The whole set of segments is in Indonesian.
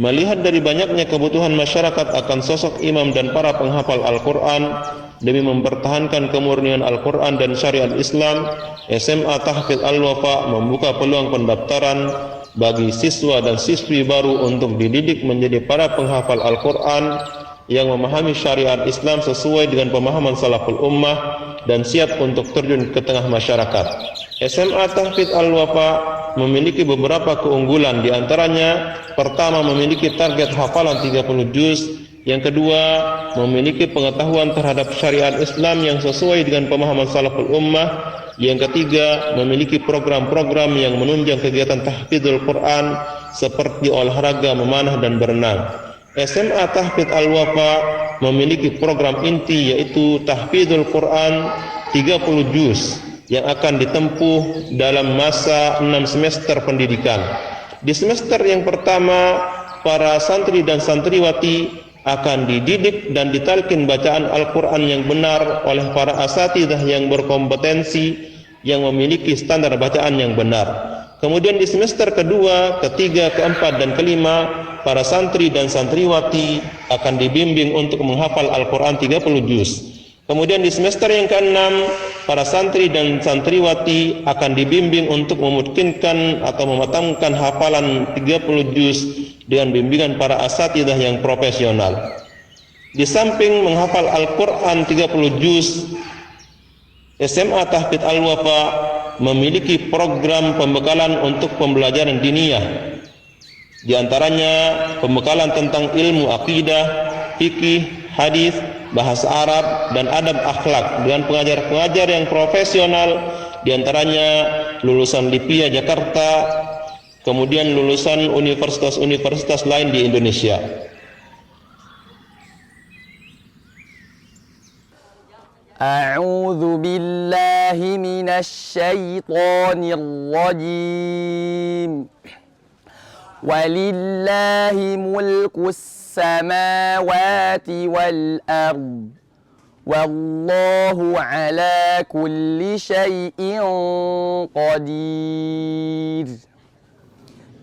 Melihat dari banyaknya kebutuhan masyarakat akan sosok imam dan para penghafal Al-Quran demi mempertahankan kemurnian Al-Quran dan syariat Islam, SMA Tahfidz Al-Wafa membuka peluang pendaftaran bagi siswa dan siswi baru untuk dididik menjadi para penghafal Al-Quran yang memahami syariat Islam sesuai dengan pemahaman salaful ummah dan siap untuk terjun ke tengah masyarakat. SMA Tahfidz Al-Wafa memiliki beberapa keunggulan, di antaranya pertama memiliki target hafalan 30 juz, yang kedua memiliki pengetahuan terhadap syariat Islam yang sesuai dengan pemahaman salaful ummah, yang ketiga memiliki program-program yang menunjang kegiatan tahfidzul Quran seperti olahraga, memanah dan berenang. SMA Tahfidz Al-Wafa memiliki program inti yaitu tahfidzul Quran 30 juz yang akan ditempuh dalam masa 6 semester pendidikan. Di semester yang pertama, para santri dan santriwati akan dididik dan ditalkin bacaan Al-Quran yang benar oleh para asatidzah yang berkompetensi yang memiliki standar bacaan yang benar. Kemudian di semester kedua, ketiga, keempat, dan kelima, para santri dan santriwati akan dibimbing untuk menghafal Al-Quran 30 juz. Kemudian di semester yang ke-6, para santri dan santriwati akan dibimbing untuk memungkinkan atau mematangkan hafalan 30 juz dengan bimbingan para asatidzah yang profesional. Di samping menghafal Al-Quran 30 juz, SMA Tahfidz Al-Wafa memiliki program pembekalan untuk pembelajaran diniyah. Di antaranya pembekalan tentang ilmu akidah, fikih, hadis, bahasa Arab, dan adab akhlak dengan pengajar-pengajar yang profesional, di antaranya lulusan LIPIA Jakarta, kemudian lulusan universitas-universitas lain di Indonesia. A'udzu billahi minasy syaithanir rajim. Walillahi mulkus samawati wal ard. Wallahu ala kulli syai'in qadir.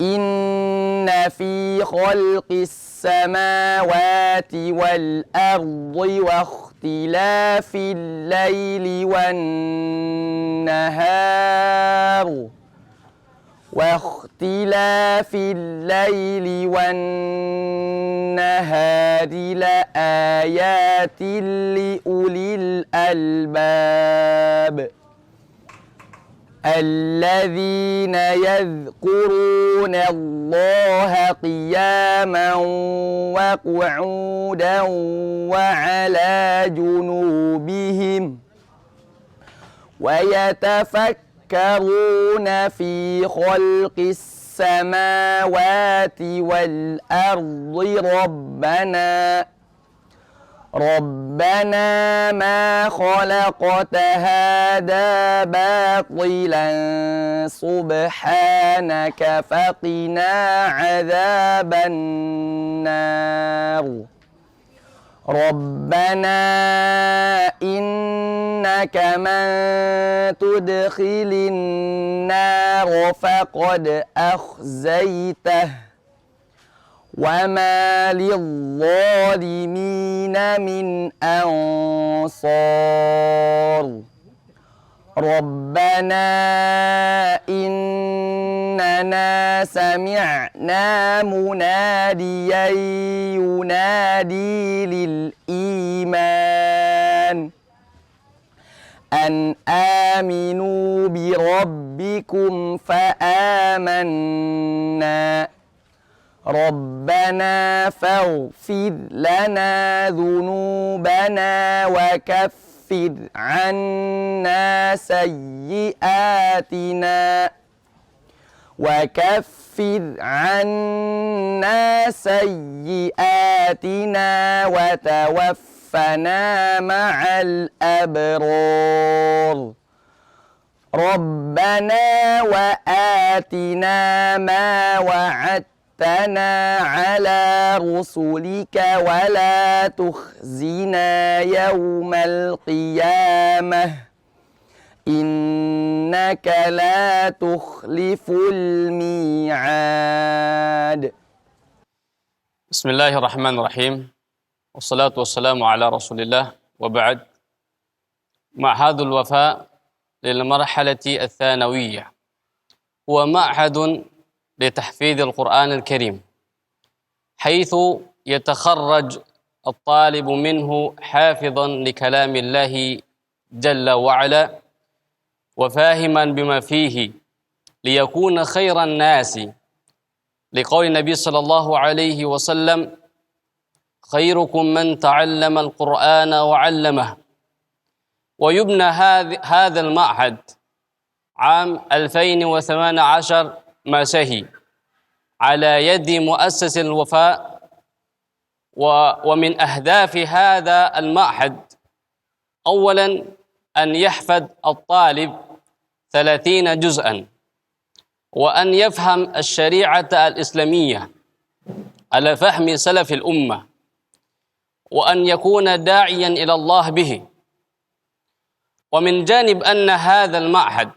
Inna fi khalqis samawati wal ardi wa ikhtilafil laili wan nahar واختلاف الليل والنهار لآيات لأولي الألباب الذين يذكرون الله قياما وقعودا وعلى جنوبهم ويتفكرون في خلق السماوات والأرض ربنا ما خلقت هذا باطلا سبحانك فقنا عذاب النار ربنا إنك من تدخل النار فقد أخزيته وما للظالمين من أنصار ربنا إننا سمعنا مناديا ينادي للإيمان أن آمنوا بربكم فآمنا ربنا فاغفر لنا ذنوبنا وكفر عنا سيئاتنا وتوفنا مع الأبرار ربنا وآتنا ما وعدتنا على رسلك ولا تخزنا يوم القيامة إنك لا تخلف الميعاد. بسم الله الرحمن الرحيم والصلاة والسلام على رسول الله وبعد. معهد الوفاء للمرحلة الثانوية هو معهد لتحفيظ القرآن الكريم، حيث يتخرج الطالب منه حافظا لكلام الله جل وعلا وفاهما بما فيه ليكون خير الناس، لقول النبي صلى الله عليه وسلم: خيركم من تعلم القرآن وعلمه. ويبنى هذا المعهد عام 2018 مسيحي على يد مؤسس الوفاء. ومن أهداف هذا المعهد أولا أن يحفظ الطالب 30 جزءا، وأن يفهم الشريعة الإسلامية على فهم سلف الأمة، وأن يكون داعيا إلى الله به. ومن جانب أن هذا المعهد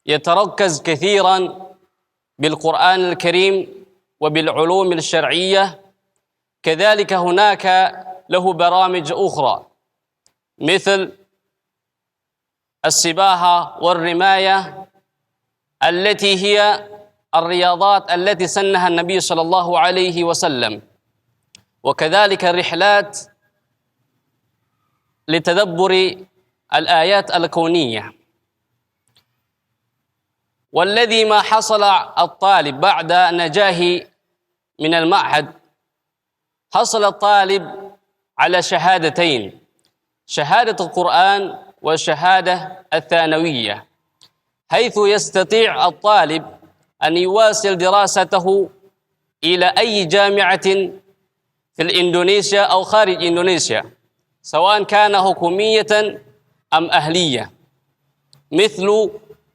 يتركز كثيرا بالقرآن الكريم وبالعلوم الشرعية، كذلك هناك له برامج أخرى مثل السباحة والرماية، التي هي الرياضات التي سنها النبي صلى الله عليه وسلم، وكذلك الرحلات لتدبر الآيات الكونية. والذي ما حصل الطالب بعد نجاحه من المعهد، حصل الطالب على شهادتين: شهادة القرآن والشهادة الثانوية، حيث يستطيع الطالب أن يواصل دراسته إلى أي جامعة في الإندونيسيا أو خارج إندونيسيا، سواء كان حكومية أم أهلية، مثل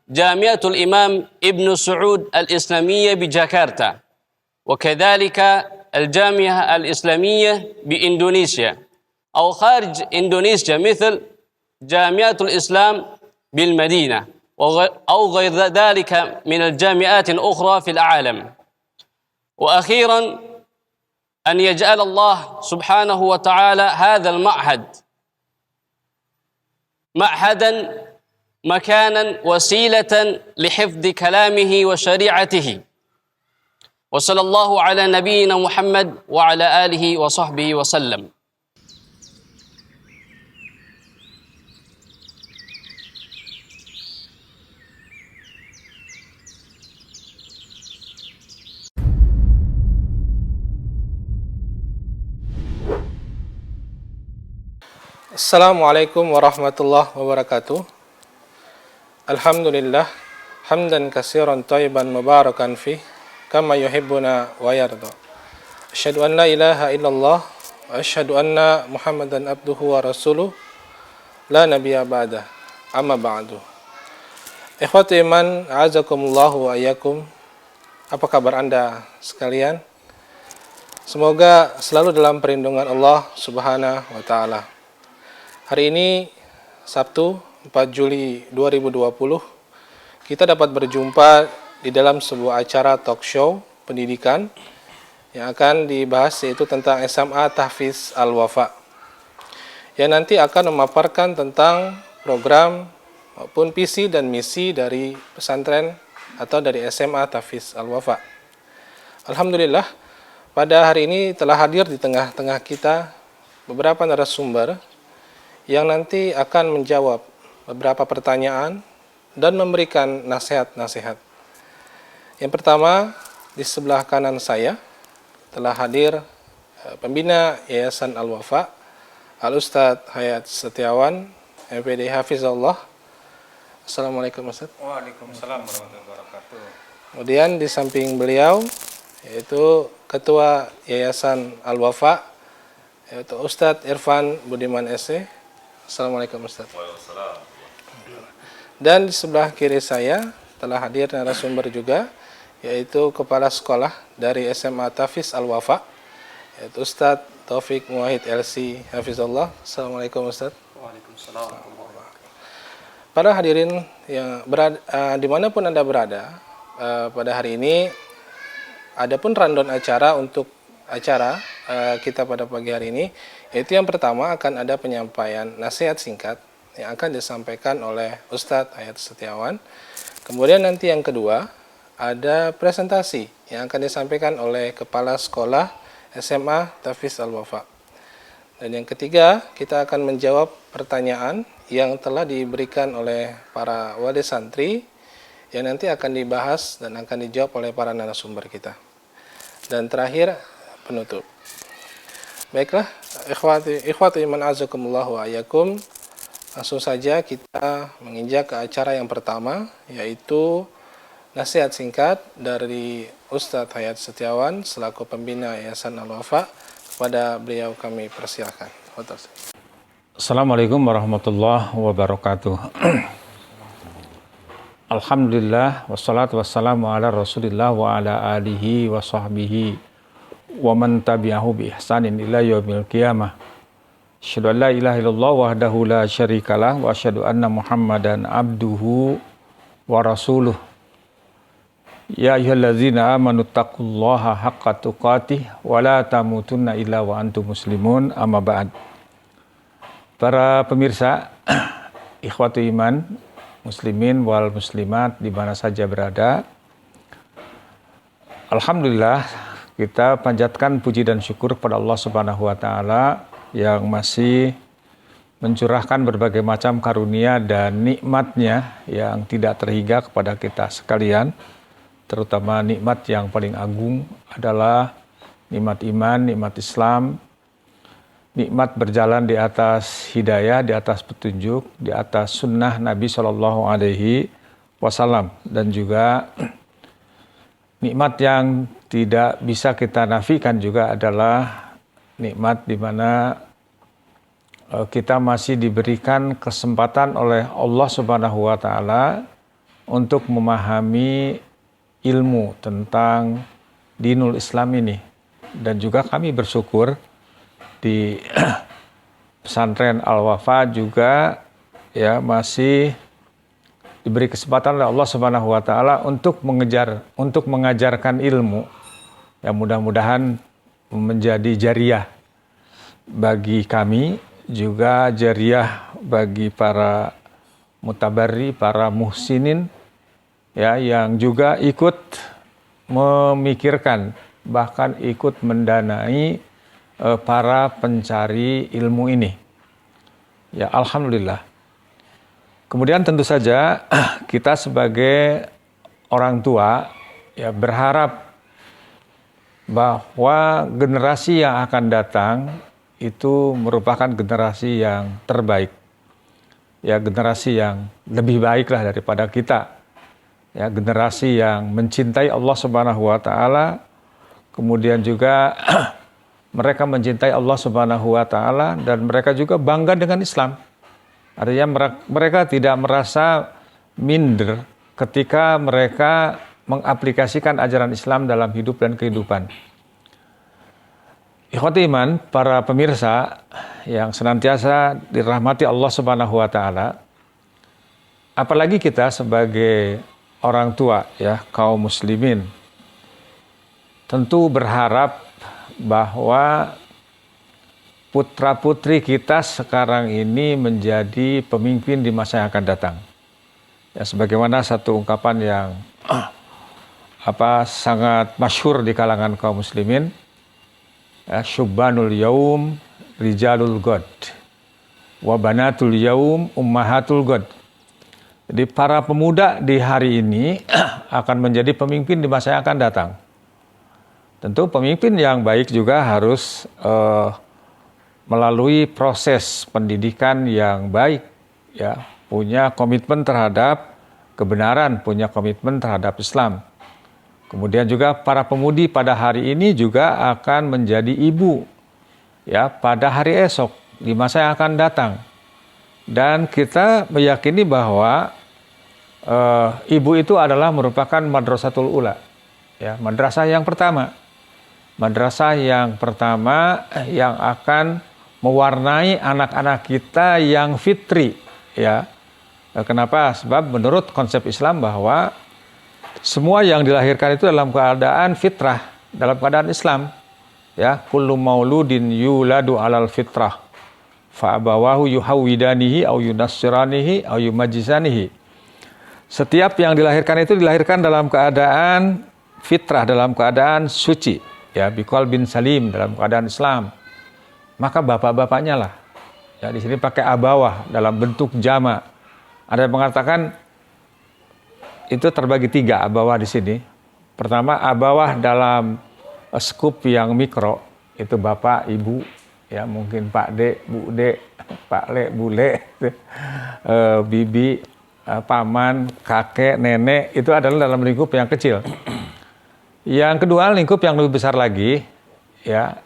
جامعة الإمام ابن سعود الإسلامية بجاكرتا، وكذلك الجامعة الإسلامية بإندونيسيا، أو خارج إندونيسيا مثل جامعة الإسلام بالمدينة، أو غير ذلك من الجامعات الأخرى في العالم. وأخيرا أن يجعل الله سبحانه وتعالى هذا المعهد معهدا مكانا وسيلة لحفظ كلامه وشريعته. وصلى الله على نبينا محمد وعلى آله وصحبه وسلم. Assalamualaikum warahmatullahi wabarakatuh. Alhamdulillah, hamdan katsiran thayyiban mubarakan fih, kama yuhibbuna wa yarda. Asyhadu an la ilaha illallah wa asyhadu anna Muhammadan abduhu wa rasuluh, la nabiyya ba'dah. Amma ba'du. Ikhwati iman, a'azakumullahu wa iyyakum. Apa kabar Anda sekalian? Semoga selalu dalam perlindungan Allah Subhanahu wa taala. Hari ini Sabtu 4 Juli 2020 kita dapat berjumpa di dalam sebuah acara talk show pendidikan yang akan dibahas, yaitu tentang SMA Tahfiz Al-Wafa, yang nanti akan memaparkan tentang program maupun visi dan misi dari pesantren atau dari SMA Tahfiz Al-Wafa. Alhamdulillah, pada hari ini telah hadir di tengah-tengah kita beberapa narasumber yang nanti akan menjawab beberapa pertanyaan dan memberikan nasihat-nasihat. Yang pertama, di sebelah kanan saya telah hadir pembina Yayasan Al-Wafa, Al-Ustadz Hayat Setiawan, MPD Hafizahullah. Assalamualaikum Ustadz. Waalaikumsalam warahmatullahi wabarakatuh. Kemudian di samping beliau yaitu Ketua Yayasan Al-Wafa, yaitu Ustadz Irfan Budiman SE. Assalamualaikum Ustaz. Dan di sebelah kiri saya telah hadir narasumber juga, yaitu Kepala Sekolah dari SMA Tahfiz Al-Wafa, yaitu Ustadz Taufik Muwahid LC Hafizullah. Assalamualaikum Ustaz. Waalaikumsalam. Para hadirin yang berada, dimanapun Anda berada, pada hari ini ada pun rundown acara untuk acara kita pada pagi hari ini, yaitu yang pertama akan ada penyampaian nasihat singkat yang akan disampaikan oleh Ustadz Hayat Setiawan. Kemudian nanti yang kedua ada presentasi yang akan disampaikan oleh Kepala Sekolah SMA Tafiz Al-Wafa. Dan yang ketiga, kita akan menjawab pertanyaan yang telah diberikan oleh para wali santri yang nanti akan dibahas dan akan dijawab oleh para narasumber kita. Dan terakhir, penutup. Baiklah, ikhwati iman azakumullah wa ayakum. Langsung saja kita menginjak ke acara yang pertama, yaitu nasihat singkat dari Ustadz Hayat Setiawan selaku pembina Yayasan Al-Wafa. Kepada beliau kami persilakan. Assalamualaikum warahmatullahi wabarakatuh. Alhamdulillah wassalatu wassalamu ala Rasulillah wa ala alihi wa sahbihi wa man tabi'ahu bi ihsanin ila yaumil qiyamah. Asyhadu an la ilaha illallah wahdahu la syarikalah wa asyhadu anna Muhammadan abduhu wa rasuluh. Ya ayyuhallazina amanu taqullaha haqqa tuqatih wa la tamutunna illa wa antum muslimun, amma ba'd. Para pemirsa, ikhwatu iman, muslimin wal muslimat di mana saja berada, alhamdulillah kita panjatkan puji dan syukur kepada Allah Subhanahu wa taala yang masih mencurahkan berbagai macam karunia dan nikmatnya yang tidak terhingga kepada kita sekalian, terutama nikmat yang paling agung adalah nikmat iman, nikmat Islam, nikmat berjalan di atas hidayah, di atas petunjuk, di atas sunnah Nabi Shallallahu Alaihi Wasallam, dan juga nikmat yang tidak bisa kita nafikan juga adalah nikmat di mana kita masih diberikan kesempatan oleh Allah Subhanahu wa taala untuk memahami ilmu tentang dinul Islam ini. Dan juga kami bersyukur di pesantren Al-Wafa juga ya masih diberi kesempatan oleh Allah Subhanahu wa taala untuk mengajarkan ilmu yang mudah-mudahan menjadi jariah bagi kami, juga jariah bagi para mutabarri, para muhsinin ya, yang juga ikut memikirkan, bahkan ikut mendanai para pencari ilmu ini. Ya, alhamdulillah. Kemudian tentu saja kita sebagai orang tua ya berharap bahwa generasi yang akan datang itu merupakan generasi yang terbaik. Ya, generasi yang lebih baiklah daripada kita. Ya, generasi yang mencintai Allah Subhanahu wa taala, kemudian juga mereka mencintai Allah Subhanahu wa taala dan mereka juga bangga dengan Islam. Artinya mereka tidak merasa minder ketika mereka mengaplikasikan ajaran Islam dalam hidup dan kehidupan. Ikhwati iman, para pemirsa yang senantiasa dirahmati Allah Subhanahu wa taala, apalagi kita sebagai orang tua ya, kaum muslimin, tentu berharap bahwa putra-putri kita sekarang ini menjadi pemimpin di masa yang akan datang. Ya, sebagaimana satu ungkapan yang sangat masyhur di kalangan kaum muslimin, ya, syubbanul yaum rijalul god wa banatul yaum ummahatul god. Jadi para pemuda di hari ini akan menjadi pemimpin di masa yang akan datang. Tentu pemimpin yang baik juga harus melalui proses pendidikan yang baik, ya, punya komitmen terhadap kebenaran, punya komitmen terhadap Islam. Kemudian juga para pemudi pada hari ini juga akan menjadi ibu ya pada hari esok di masa yang akan datang. Dan kita meyakini bahwa ibu itu adalah merupakan madrasatul ula, ya, madrasah yang pertama. Madrasah yang pertama yang akan mewarnai anak-anak kita yang fitri, ya. Kenapa? Sebab menurut konsep Islam bahwa semua yang dilahirkan itu dalam keadaan fitrah, dalam keadaan Islam. ya, kullu mauludin yuladu alal fitrah fa abawahu yuhawidanihi au yunassiranihi au yumajjisanihi. Setiap yang dilahirkan itu dilahirkan dalam keadaan fitrah, dalam keadaan suci, ya, biqalbin salim, dalam keadaan Islam. Maka bapak-bapaknya lah. Ya, di sini pakai abawah dalam bentuk jama. Ada yang mengatakan itu terbagi 3 abawah di sini. Pertama, abawah dalam skup yang mikro, itu bapak, ibu, ya, mungkin Pak D, Bu D, Pak Le, Bu Le, bibi, paman, kakek, nenek, itu adalah dalam lingkup yang kecil. Yang kedua, lingkup yang lebih besar lagi, ya,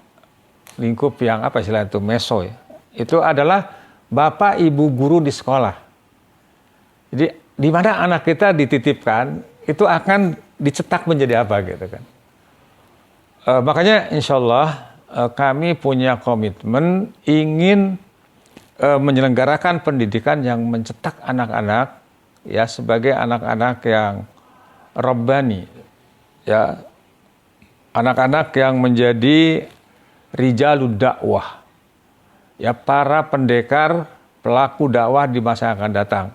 lingkup yang apa istilahnya itu, meso, ya. Itu adalah bapak, ibu, guru di sekolah. Jadi di mana anak kita dititipkan, itu akan dicetak menjadi apa gitu kan. Makanya insya Allah kami punya komitmen ingin menyelenggarakan pendidikan yang mencetak anak-anak, ya, sebagai anak-anak yang rabbani, ya, anak-anak yang menjadi rijalud dakwah, ya, para pendekar pelaku dakwah di masa yang akan datang,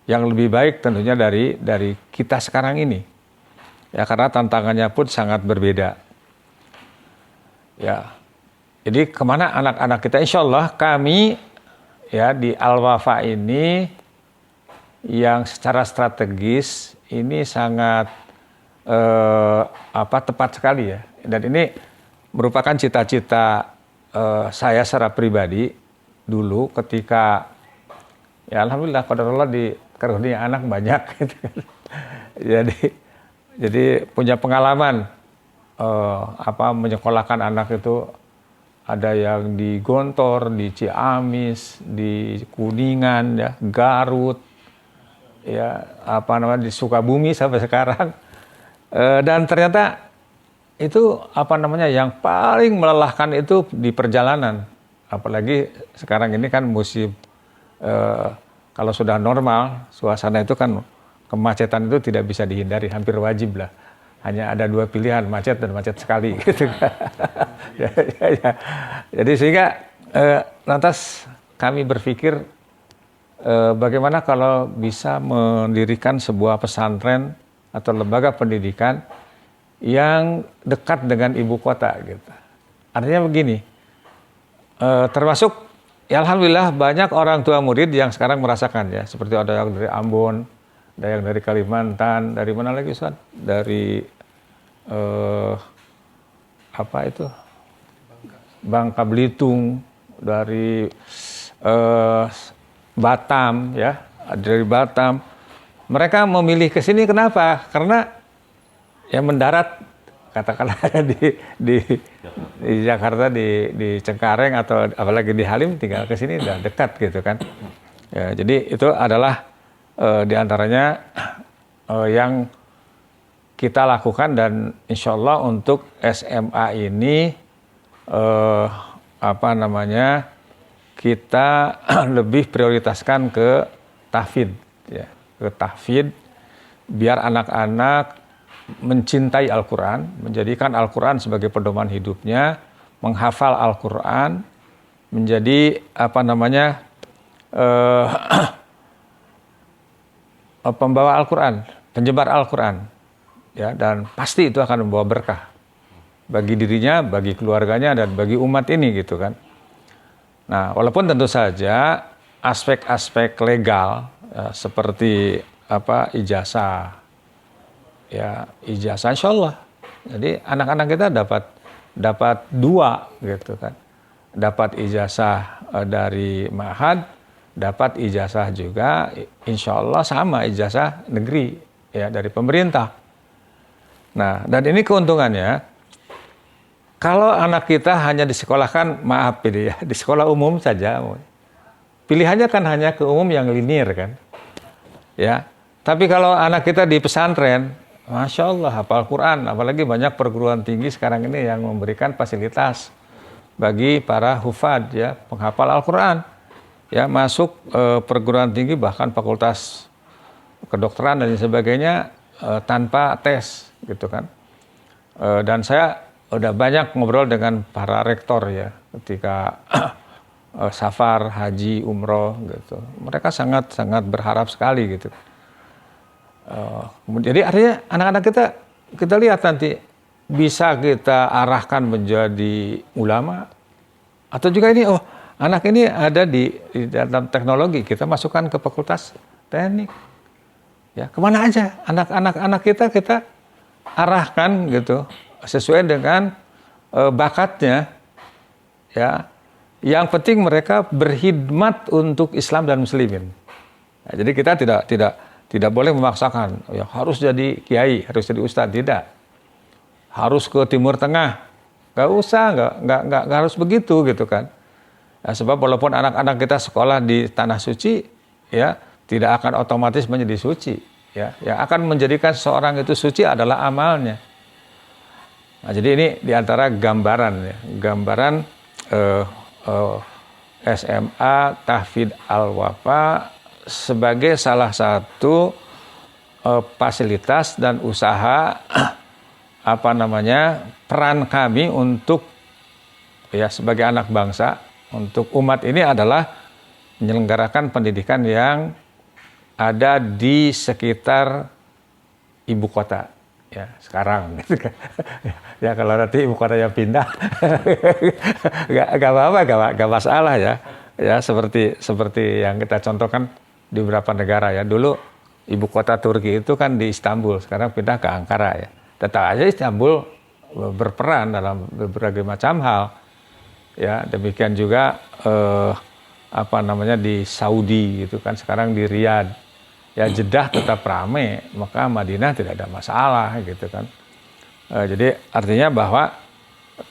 yang lebih baik tentunya dari kita sekarang ini, ya, karena tantangannya pun sangat berbeda. Ya, jadi kemana anak-anak kita? Insya Allah kami, ya, di Al-Wafa ini yang secara strategis ini sangat tepat sekali, ya. Dan ini merupakan cita-cita saya secara pribadi dulu ketika, ya, alhamdulillah qadarullah dikaruniai anak banyak gitu kan. Jadi punya pengalaman menyekolahkan anak itu, ada yang di Gontor, di Ciamis, di Kuningan, ya, Garut, ya, di Sukabumi sampai sekarang. Dan ternyata itu yang paling melelahkan itu di perjalanan. Apalagi sekarang ini kan musim, kalau sudah normal suasana itu kan kemacetan itu tidak bisa dihindari, hampir wajib lah. Hanya ada 2 pilihan, macet dan macet sekali gitu kan. Ya. Jadi sehingga lantas kami berpikir bagaimana kalau bisa mendirikan sebuah pesantren atau lembaga pendidikan yang dekat dengan ibu kota gitu. Artinya begini, termasuk, ya, alhamdulillah banyak orang tua murid yang sekarang merasakan, ya, seperti ada yang dari Ambon, ada yang dari Kalimantan, dari mana lagi Ustaz? Dari Bangka Belitung, dari Batam, ya, dari Batam. Mereka memilih ke sini kenapa? Karena, ya, mendarat katakanlah di Jakarta, di Cengkareng atau apalagi di Halim, tinggal ke sini udah dekat gitu kan. Ya, jadi itu adalah diantaranya yang kita lakukan, dan insya Allah untuk SMA ini kita lebih prioritaskan ke tahfidz, ya, ke tahfidz, biar anak-anak mencintai Al-Quran, menjadikan Al-Quran sebagai pedoman hidupnya, menghafal Al-Quran, menjadi pembawa Al-Quran, penyebar Al-Quran, ya, dan pasti itu akan membawa berkah bagi dirinya, bagi keluarganya, dan bagi umat ini gitu kan. Nah, walaupun tentu saja aspek-aspek legal, ya, seperti ijazah, ya, ijazah insya Allah. Jadi anak-anak kita dapat 2 gitu kan, dapat ijazah dari ma'had, dapat ijazah juga insya Allah sama ijazah negeri, ya, dari pemerintah. Nah, dan ini keuntungannya, kalau anak kita hanya disekolahkan, maaf ini ya, di sekolah umum saja, pilihannya kan hanya ke umum yang linear kan, ya. Tapi kalau anak kita di pesantren, Masya Allah, hafal Quran, apalagi banyak perguruan tinggi sekarang ini yang memberikan fasilitas bagi para hufad, ya, penghafal Al-Quran, ya, masuk perguruan tinggi, bahkan fakultas kedokteran dan sebagainya tanpa tes gitu kan. Dan saya udah banyak ngobrol dengan para rektor ya ketika safar, haji, umroh gitu. Mereka sangat berharap sekali gitu. Jadi artinya anak-anak kita lihat nanti bisa kita arahkan menjadi ulama, atau juga ini anak ini ada di dalam teknologi, kita masukkan ke fakultas teknik. Ya, kemana aja anak kita arahkan gitu sesuai dengan bakatnya, ya. Yang penting mereka berkhidmat untuk Islam dan Muslimin. Nah, jadi kita tidak boleh memaksakan, ya harus jadi kiai, harus jadi ustadz, tidak. Harus ke Timur Tengah, nggak usah, nggak harus begitu gitu kan. Nah, sebab walaupun anak-anak kita sekolah di tanah suci, ya tidak akan otomatis menjadi suci. Ya, yang akan menjadikan seorang itu suci adalah amalnya. Nah, jadi ini diantara gambaran, ya, gambaran SMA Tahfidz Al-Wafa sebagai salah satu fasilitas dan usaha peran kami untuk ya sebagai anak bangsa untuk umat ini adalah menyelenggarakan pendidikan yang ada di sekitar ibu kota ya sekarang gitu kan. Ya kalau nanti ibu kotanya pindah nggak apa-apa, nggak masalah ya. Ya seperti yang kita contohkan di beberapa negara ya. Dulu ibu kota Turki itu kan di Istanbul, sekarang pindah ke Ankara ya. Tetap aja Istanbul berperan dalam berbagai macam hal. Ya, demikian juga di Saudi gitu kan, sekarang di Riyadh. Ya Jeddah tetap ramai, maka Madinah tidak ada masalah gitu kan. Jadi artinya bahwa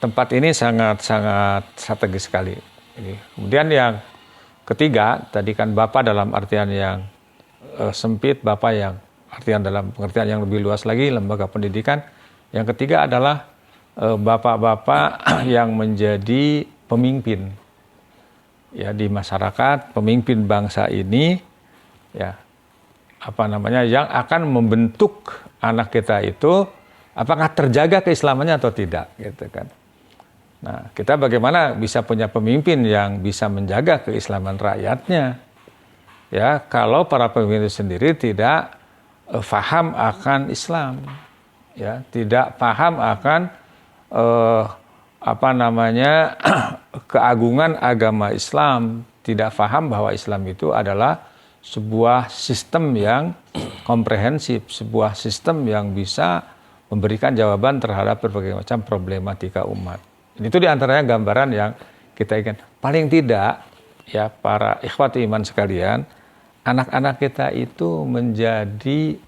tempat ini sangat strategis sekali. Kemudian yang ketiga, tadi kan Bapak dalam artian yang sempit, Bapak yang artian dalam pengertian yang lebih luas lagi, lembaga pendidikan. Yang ketiga adalah bapak-bapak yang menjadi pemimpin ya di masyarakat, pemimpin bangsa ini ya yang akan membentuk anak kita itu apakah terjaga keislamannya atau tidak gitu kan. Nah, kita bagaimana bisa punya pemimpin yang bisa menjaga keislaman rakyatnya? Ya, kalau para pemimpin itu sendiri tidak faham akan Islam, ya, tidak paham akan keagungan agama Islam, tidak paham bahwa Islam itu adalah sebuah sistem yang komprehensif, sebuah sistem yang bisa memberikan jawaban terhadap berbagai macam problematika umat. Itu diantaranya gambaran yang kita ingin. Paling tidak, ya para ikhwati iman sekalian, anak-anak kita itu menjadi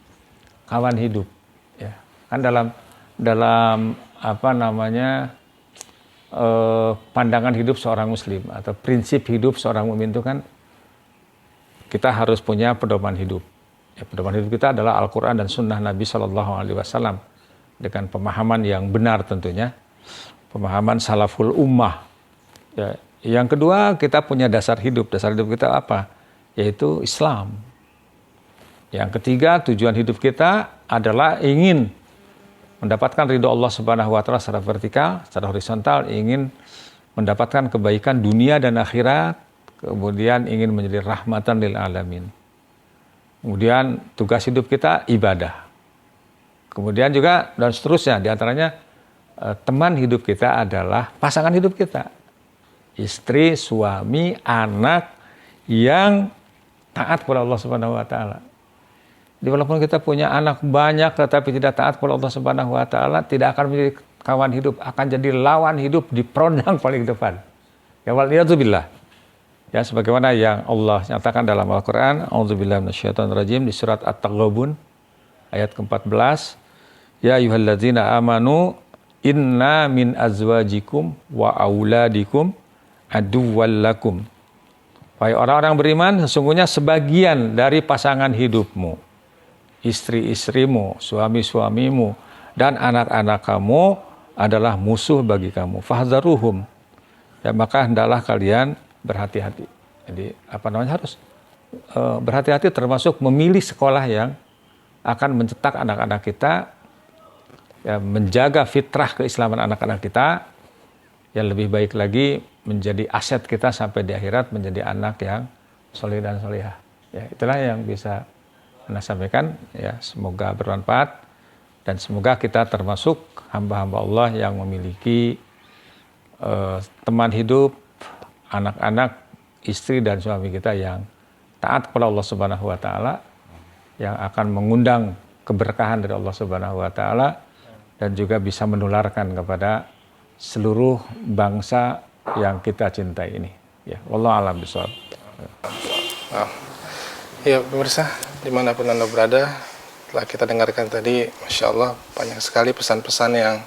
kawan hidup. Ya, kan dalam pandangan hidup seorang Muslim atau prinsip hidup seorang mukmin itu kan kita harus punya pedoman hidup. Ya, pedoman hidup kita adalah Al-Quran dan Sunnah Nabi SAW dengan pemahaman yang benar tentunya, pemahaman salaful ummah. Ya, yang kedua kita punya dasar hidup. Dasar hidup kita apa? Yaitu Islam. Yang ketiga tujuan hidup kita adalah ingin mendapatkan ridho Allah Subhanahu Wa Taala secara vertikal, secara horizontal, ingin mendapatkan kebaikan dunia dan akhirat. Kemudian ingin menjadi rahmatan lil alamin. Kemudian tugas hidup kita ibadah. Kemudian juga dan seterusnya, diantaranya teman hidup kita adalah pasangan hidup kita. Istri, suami, anak yang taat kepada Allah Subhanahu Wa Taala. Jadi walaupun kita punya anak banyak tetapi tidak taat kepada Allah Subhanahu Wa Taala, tidak akan menjadi kawan hidup, akan jadi lawan hidup di front yang paling depan. Ya waliyadzubillah. Ya, sebagaimana yang Allah nyatakan dalam Al-Quran, A'udzubillahi minasyaitonirrajim di surat At-Taghabun ayat ke-14, Ya ayyuhalladzina amanu inna min azwajikum wa auladikum aduwwal lakum. Wahai orang-orang beriman, sesungguhnya sebagian dari pasangan hidupmu, istri-istrimu, suami-suamimu, dan anak-anak kamu adalah musuh bagi kamu. Fahdharuhum. Ya, maka hendaklah kalian berhati-hati. Jadi harus berhati-hati termasuk memilih sekolah yang akan mencetak anak-anak kita ya, menjaga fitrah keislaman anak-anak kita, yang lebih baik lagi menjadi aset kita sampai di akhirat menjadi anak yang soleh dan solehah. Ya, itulah yang bisa Anda sampaikan. Ya, semoga bermanfaat dan semoga kita termasuk hamba-hamba Allah yang memiliki teman hidup, anak-anak, istri dan suami kita yang taat kepada Allah Subhanahu wa taala, yang akan mengundang keberkahan dari Allah Subhanahu wa taala dan juga bisa menularkan kepada seluruh bangsa yang kita cintai ini. Ya, wallahu a'lam bishawab. Ya, pemirsa, dimanapun Anda berada, telah kita dengarkan tadi, Masya Allah, banyak sekali pesan-pesan yang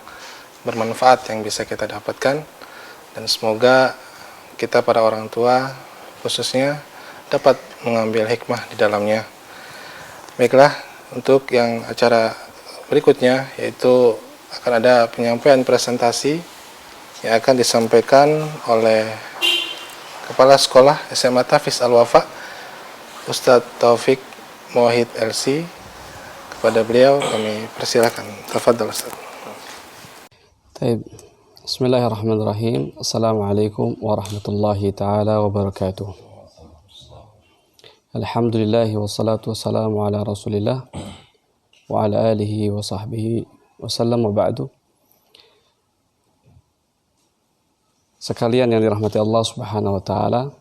bermanfaat yang bisa kita dapatkan. Dan semoga kita para orang tua khususnya dapat mengambil hikmah di dalamnya. Baiklah, untuk yang acara berikutnya yaitu akan ada penyampaian presentasi yang akan disampaikan oleh Kepala Sekolah SMA Tahfiz Al-Wafa, Ustadz Taufik Muwahhid LC. Kepada beliau kami persilakan. Tafadhal Ustadz. Baik. Bismillahirrahmanirrahim. Assalamualaikum warahmatullahi taala wabarakatuh. Alhamdulillah wassalatu wassalamu ala Rasulillah wa ala alihi wa sahbihi wasallam wa ba'du. Sekalian yang dirahmati Allah Subhanahu wa taala,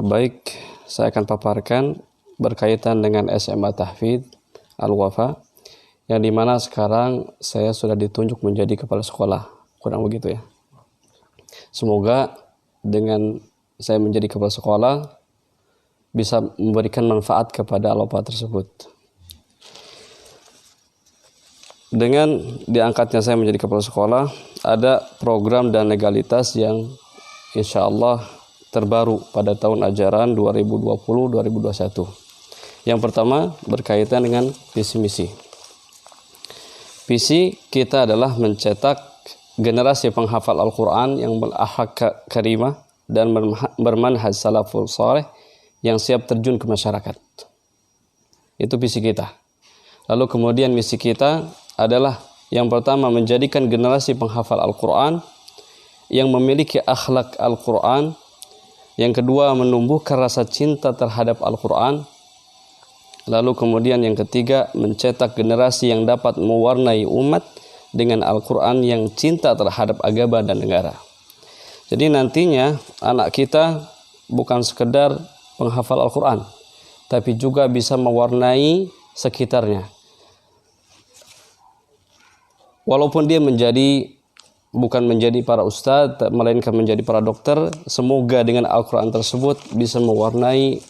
baik saya akan paparkan berkaitan dengan SMA Tahfiz Al-Wafa, yang dimana sekarang saya sudah ditunjuk menjadi kepala sekolah, kurang begitu ya. Semoga dengan saya menjadi kepala sekolah bisa memberikan manfaat kepada Al-Wafa tersebut. Dengan diangkatnya saya menjadi kepala sekolah, ada program dan legalitas yang insya Allah terbaru pada tahun ajaran 2020-2021. Yang pertama berkaitan dengan visi misi. Visi kita adalah mencetak generasi penghafal Al-Quran yang berakhlak karimah dan bermanhaj salaful saleh yang siap terjun ke masyarakat. Itu visi kita. Lalu kemudian misi kita adalah yang pertama menjadikan generasi penghafal Al-Quran yang memiliki akhlak Al-Quran. Yang kedua menumbuhkan rasa cinta terhadap Al-Quran. Lalu kemudian yang ketiga mencetak generasi yang dapat mewarnai umat dengan Al-Quran yang cinta terhadap agama dan negara. Jadi nantinya anak kita bukan sekedar penghafal Al-Quran, tapi juga bisa mewarnai sekitarnya. Walaupun dia bukan menjadi para ustadz, melainkan menjadi para dokter, semoga dengan Al-Quran tersebut bisa mewarnai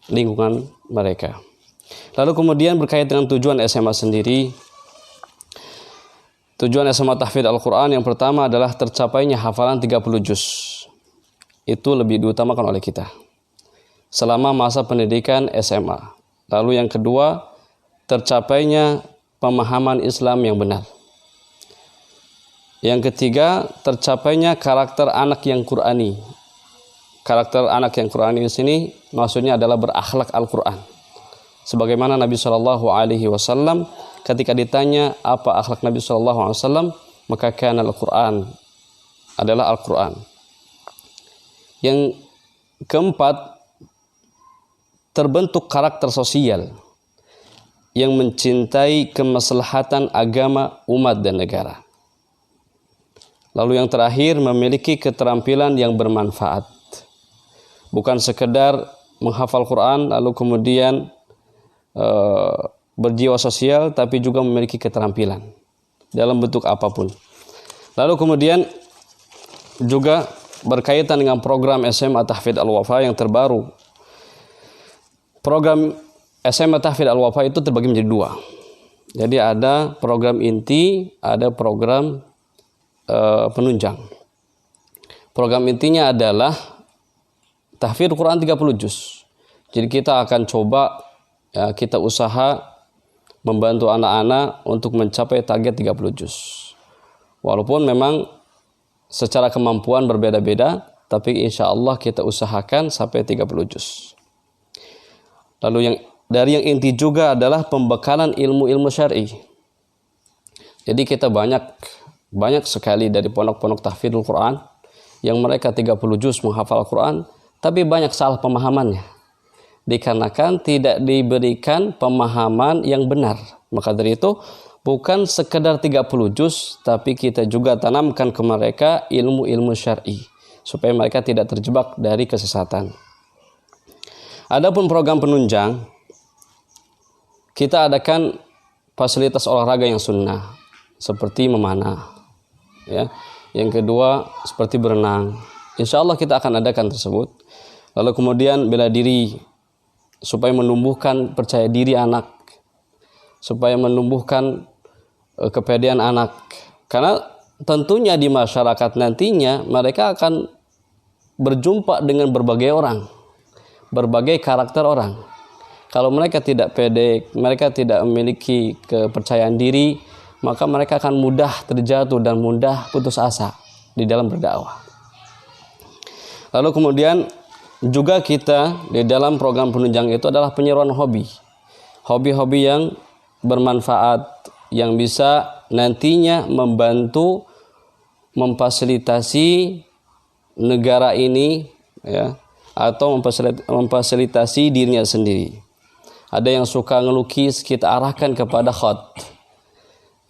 lingkungan mereka. Lalu kemudian berkait dengan tujuan SMA sendiri. Tujuan SMA Tahfiz Al-Quran yang pertama adalah tercapainya hafalan 30 juz. Itu lebih diutamakan oleh kita selama masa pendidikan SMA. Lalu yang kedua, tercapainya pemahaman Islam yang benar. Yang ketiga, tercapainya karakter anak yang Qur'ani. Karakter anak yang Qur'ani di sini maksudnya adalah berakhlak Al-Quran. Sebagaimana Nabi SAW ketika ditanya apa akhlak Nabi SAW, maka kana Al-Quran adalah Al-Quran. Yang keempat, terbentuk karakter sosial yang mencintai kemaslahatan agama, umat dan negara. Lalu yang terakhir, memiliki keterampilan yang bermanfaat. Bukan sekedar menghafal Quran lalu kemudian berjiwa sosial, tapi juga memiliki keterampilan dalam bentuk apapun. Lalu kemudian juga berkaitan dengan program SMA Tahfiz Al-Wafa yang terbaru. Program SMA Tahfiz Al-Wafa itu terbagi menjadi dua. Jadi ada program inti, ada program penunjang. Program intinya adalah tahfidz Quran 30 juz. Jadi kita akan coba, kita usaha membantu anak-anak untuk mencapai target 30 juz. Walaupun memang secara kemampuan berbeda-beda, tapi insya Allah kita usahakan sampai 30 juz. Lalu yang inti juga adalah pembekalan ilmu-ilmu syar'i. Jadi kita banyak sekali dari pondok-pondok tahfidzul Quran yang mereka 30 juz menghafal Quran, tapi banyak salah pemahamannya. Dikarenakan tidak diberikan pemahaman yang benar. Maka dari itu bukan sekedar 30 juz, tapi kita juga tanamkan ke mereka ilmu-ilmu syar'i supaya mereka tidak terjebak dari kesesatan. Adapun program penunjang, kita adakan fasilitas olahraga yang sunnah seperti memanah, ya. Yang kedua seperti berenang. Insya Allah kita akan adakan tersebut. Lalu kemudian bela diri supaya menumbuhkan percaya diri anak, supaya menumbuhkan kepedean anak. Karena tentunya di masyarakat nantinya mereka akan berjumpa dengan berbagai orang, berbagai karakter orang. Kalau mereka tidak pede, mereka tidak memiliki kepercayaan diri, maka mereka akan mudah terjatuh dan mudah putus asa di dalam berdakwah. Lalu kemudian juga kita di dalam program penunjang itu adalah penyeruan hobi. Hobi-hobi yang bermanfaat, yang bisa nantinya membantu memfasilitasi negara ini, ya, atau memfasilitasi dirinya sendiri. Ada yang suka ngelukis, kita arahkan kepada khat.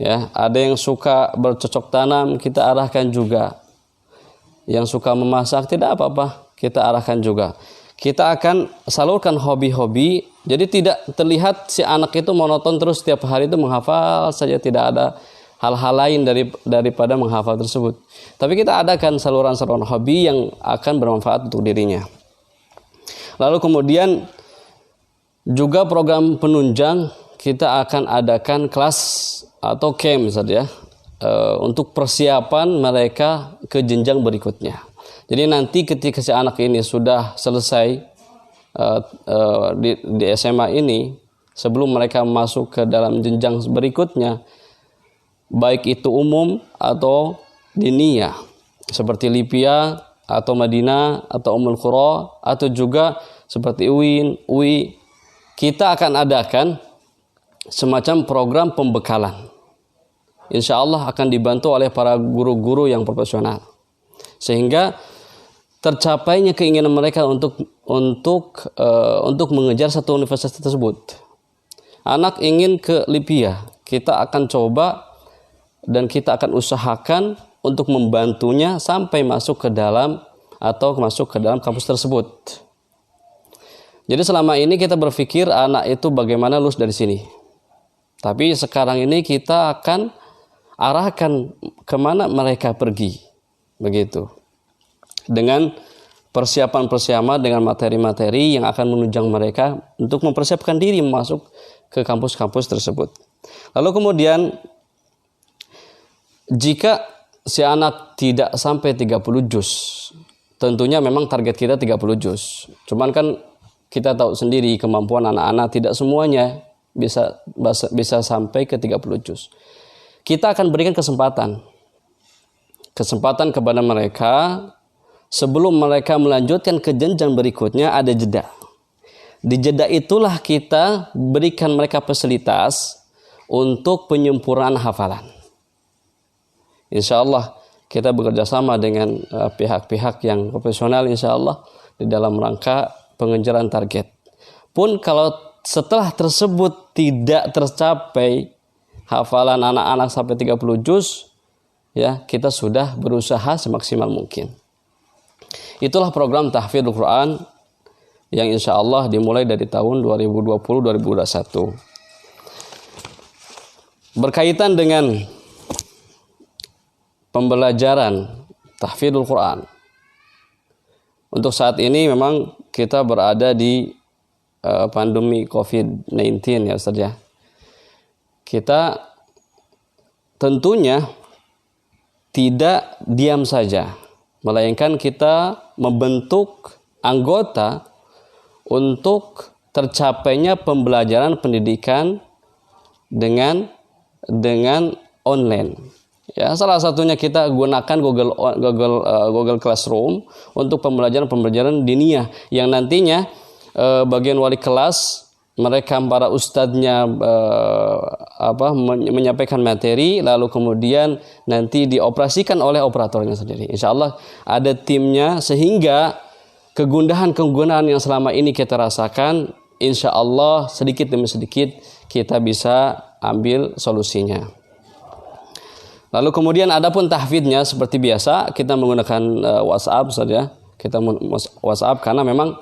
Ya, ada yang suka bercocok tanam, kita arahkan juga. Yang suka memasak, tidak apa-apa, kita arahkan juga. Kita akan salurkan hobi-hobi, jadi tidak terlihat si anak itu monoton terus setiap hari itu menghafal saja, tidak ada hal-hal lain daripada menghafal tersebut. Tapi kita adakan saluran-saluran hobi yang akan bermanfaat untuk dirinya. Lalu kemudian juga program penunjang, kita akan adakan kelas atau camp saja, untuk persiapan mereka ke jenjang berikutnya. Jadi nanti ketika si anak ini sudah selesai di SMA ini, sebelum mereka masuk ke dalam jenjang berikutnya, baik itu umum atau diniyah, seperti Lipia atau Madinah atau Ummul Qura, atau juga seperti UIN, UI, kita akan adakan semacam program pembekalan. Insya Allah akan dibantu oleh para guru-guru yang profesional, sehingga tercapainya keinginan mereka untuk mengejar satu universitas tersebut. Anak ingin ke Lipia, kita akan coba dan kita akan usahakan untuk membantunya sampai masuk ke dalam kampus tersebut. Jadi selama ini kita berpikir anak itu bagaimana lulus dari sini. Tapi sekarang ini kita akan arahkan kemana mereka pergi. Begitu. Dengan persiapan-persiapan, dengan materi-materi yang akan menunjang mereka untuk mempersiapkan diri masuk ke kampus-kampus tersebut. Lalu kemudian, jika si anak tidak sampai 30 juz, tentunya memang target kita 30 juz. Cuman kan kita tahu sendiri kemampuan anak-anak tidak semuanya bisa sampai ke 30 juz. Kita akan berikan kesempatan kepada mereka sebelum mereka melanjutkan ke jenjang berikutnya, ada jeda. Di jeda itulah kita berikan mereka fasilitas untuk penyempurnaan hafalan. Insya Allah kita bekerja sama dengan pihak-pihak yang profesional, insya Allah, di dalam rangka pengejaran target. Pun kalau setelah tersebut tidak tercapai hafalan anak-anak sampai 30 juz, ya, kita sudah berusaha semaksimal mungkin. Itulah program tahfidzul Quran yang insya Allah dimulai dari tahun 2020-2021. Berkaitan dengan pembelajaran tahfidzul Quran, untuk saat ini memang kita berada di pandemi COVID-19, ya Ustaz, ya. Kita tentunya tidak diam saja, melainkan kita membentuk anggota untuk tercapainya pembelajaran pendidikan dengan online. Ya, salah satunya kita gunakan Google Classroom untuk pembelajaran diniyah yang nantinya bagian wali kelas mereka para ustadznya menyampaikan materi, lalu kemudian nanti dioperasikan oleh operatornya sendiri. Insya Allah ada timnya, sehingga kegundahan-kegundahan yang selama ini kita rasakan, insya Allah sedikit demi sedikit kita bisa ambil solusinya. Lalu kemudian adapun tahfidnya seperti biasa kita menggunakan WhatsApp saja. Kita WhatsApp karena memang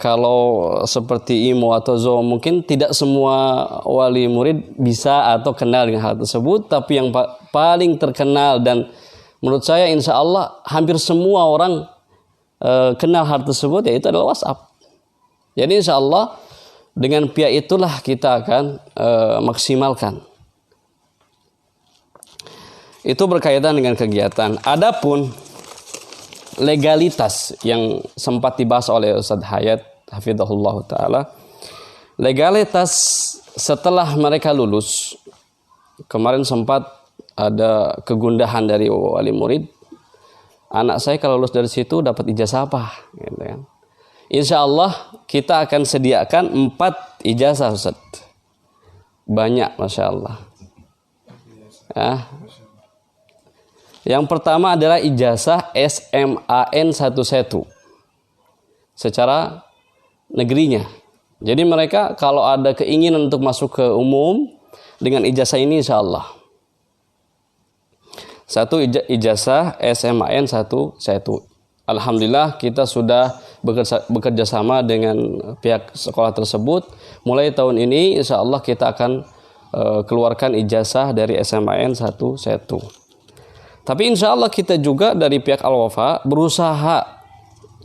kalau seperti IMO atau Zoom mungkin tidak semua wali murid bisa atau kenal dengan hal tersebut, tapi yang paling terkenal dan menurut saya insya Allah hampir semua orang kenal hal tersebut, yaitu adalah WhatsApp. Jadi insya Allah dengan pihak itulah kita akan maksimalkan. Itu berkaitan dengan kegiatan. Adapun legalitas yang sempat dibahas oleh Ustaz Hayat hafizahullah taala, legalitas setelah mereka lulus, kemarin sempat ada kegundahan dari wali murid, anak saya kalau lulus dari situ dapat ijazah apa gitu kan. Insya Allah kita akan sediakan 4 ijazah Ustaz. Banyak Masya Allah ya. Yang pertama adalah ijazah SMAN 11 secara negerinya. Jadi mereka kalau ada keinginan untuk masuk ke umum dengan ijazah ini insya Allah. Satu ijazah SMAN 11. Alhamdulillah kita sudah bekerja sama dengan pihak sekolah tersebut. Mulai tahun ini insya Allah kita akan keluarkan ijazah dari SMAN 11. Tapi insya Allah kita juga dari pihak Al-Wafa berusaha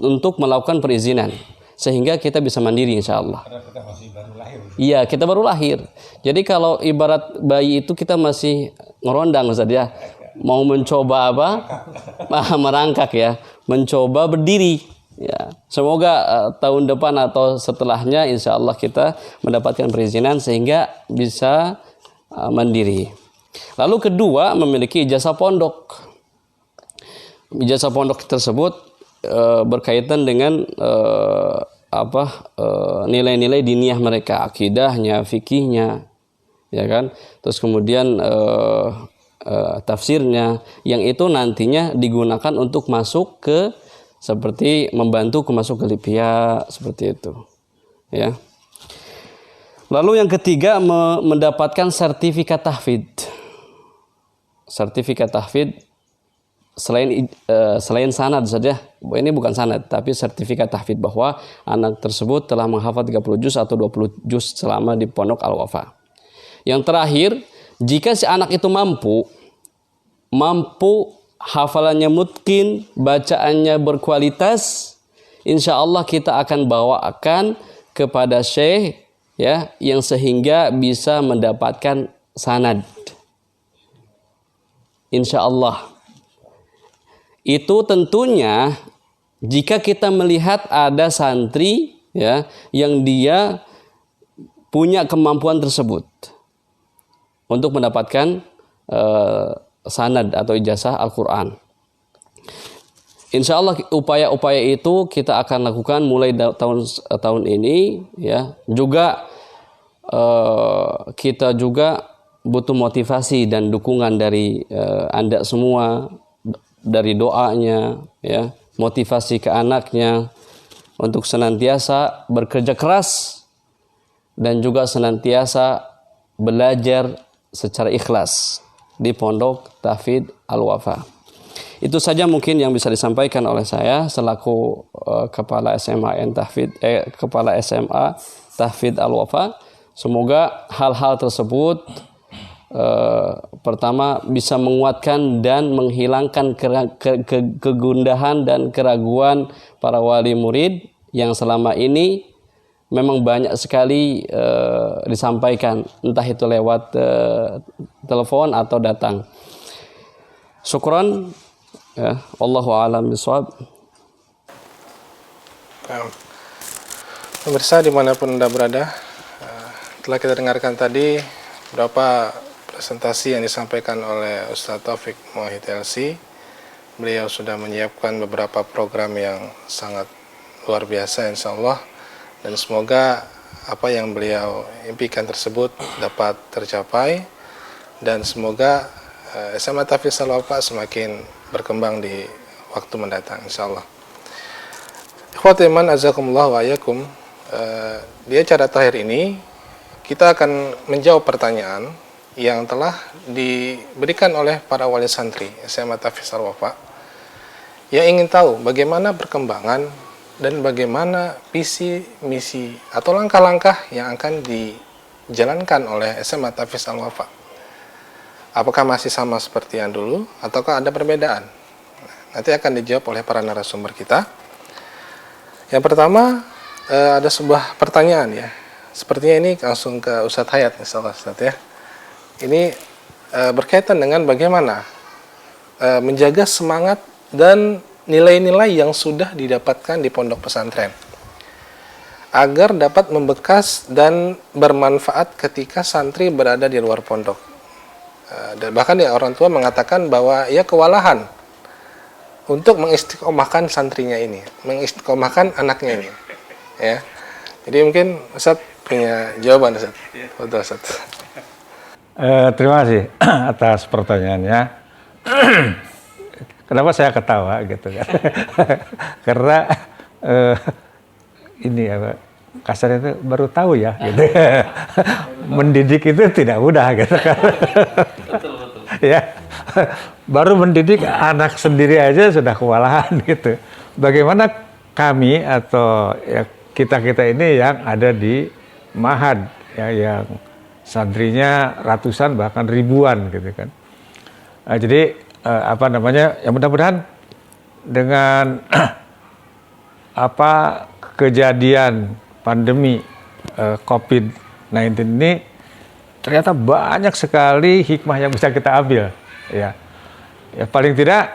untuk melakukan perizinan sehingga kita bisa mandiri insya Allah. Karena kita masih baru lahir. Iya, kita baru lahir. Jadi kalau ibarat bayi itu kita masih ngerondang Ustaz ya. Mau mencoba apa? Merangkak ya. Mencoba berdiri. Ya. Semoga tahun depan atau setelahnya insya Allah kita mendapatkan perizinan sehingga bisa mandiri. Lalu kedua, memiliki ijazah pondok. Ijazah pondok tersebut berkaitan dengan nilai-nilai diniyah mereka, akidahnya, fikihnya, ya kan. Terus kemudian tafsirnya, yang itu nantinya digunakan untuk masuk ke seperti membantu masuk ke Lipia seperti itu, ya. Lalu yang ketiga, mendapatkan sertifikat tahfidz. Sertifikat tahfidz selain sanad saja. Ini bukan sanad, tapi sertifikat tahfidz bahwa anak tersebut telah menghafal 30 juz atau 20 juz selama di Pondok Al-Wafa. Yang terakhir, jika si anak itu mampu hafalannya mutqin, bacaannya berkualitas, insya Allah kita akan bawakan kepada syekh ya, yang sehingga bisa mendapatkan sanad. Insya Allah. Itu tentunya jika kita melihat ada santri ya yang dia punya kemampuan tersebut untuk mendapatkan sanad atau ijazah Al-Quran. Insya Allah upaya-upaya itu kita akan lakukan mulai tahun ini ya. Juga kita juga butuh motivasi dan dukungan dari Anda semua, dari doanya ya, motivasi ke anaknya untuk senantiasa bekerja keras dan juga senantiasa belajar secara ikhlas di Pondok Tahfidz Al-Wafa. Itu saja mungkin yang bisa disampaikan oleh saya selaku kepala kepala SMA Tahfidz Al-Wafa. Semoga hal-hal tersebut pertama bisa menguatkan dan menghilangkan kegundahan dan keraguan para wali murid yang selama ini memang banyak sekali disampaikan, entah itu lewat telepon atau datang. Syukran ya, Allahu a'lam bishawab. Pemirsa dimanapun Anda berada, telah kita dengarkan tadi beberapa presentasi yang disampaikan oleh Ustaz Taufik Muwahhid LC. Beliau sudah menyiapkan beberapa program yang sangat luar biasa insya Allah, dan semoga apa yang beliau impikan tersebut dapat tercapai, dan semoga SMA Tahfiz Al-Wafa semakin berkembang di waktu mendatang insyaallah. Ikhwati iman azakumullah wa ayakum. Di acara terakhir ini kita akan menjawab pertanyaan yang telah diberikan oleh para wali santri SMA Tahfiz Al-Wafa yang ingin tahu bagaimana perkembangan dan bagaimana visi, misi atau langkah-langkah yang akan dijalankan oleh SMA Tahfiz Al-Wafa. Apakah masih sama seperti yang dulu ataukah ada perbedaan? Nanti akan dijawab oleh para narasumber kita. Yang pertama, ada sebuah pertanyaan ya. Sepertinya ini langsung ke Ustadz Hayat, insyaallah Ustadz ya. Ini berkaitan dengan bagaimana menjaga semangat dan nilai-nilai yang sudah didapatkan di pondok pesantren agar dapat membekas dan bermanfaat ketika santri berada di luar pondok. Dan bahkan ya orang tua mengatakan bahwa ia kewalahan untuk mengistiqomahkan santrinya ini, mengistiqomahkan anaknya ini. Ya. Jadi mungkin Ustadz punya jawaban Ustadz. Betul Ustadz. Terima kasih atas pertanyaannya. Kenapa saya ketawa gitu kan? Karena ini apa kasarnya itu baru tahu ya gitu. Mendidik itu tidak mudah gitu kan. Betul. Ya. Baru mendidik anak sendiri aja sudah kewalahan gitu. Bagaimana kami atau ya kita-kita ini yang ada di Mahad ya, yang santrinya ratusan bahkan ribuan gitu kan. Jadi apa namanya, ya mudah-mudahan dengan apa kejadian pandemi COVID-19 ini ternyata banyak sekali hikmah yang bisa kita ambil ya. Ya paling tidak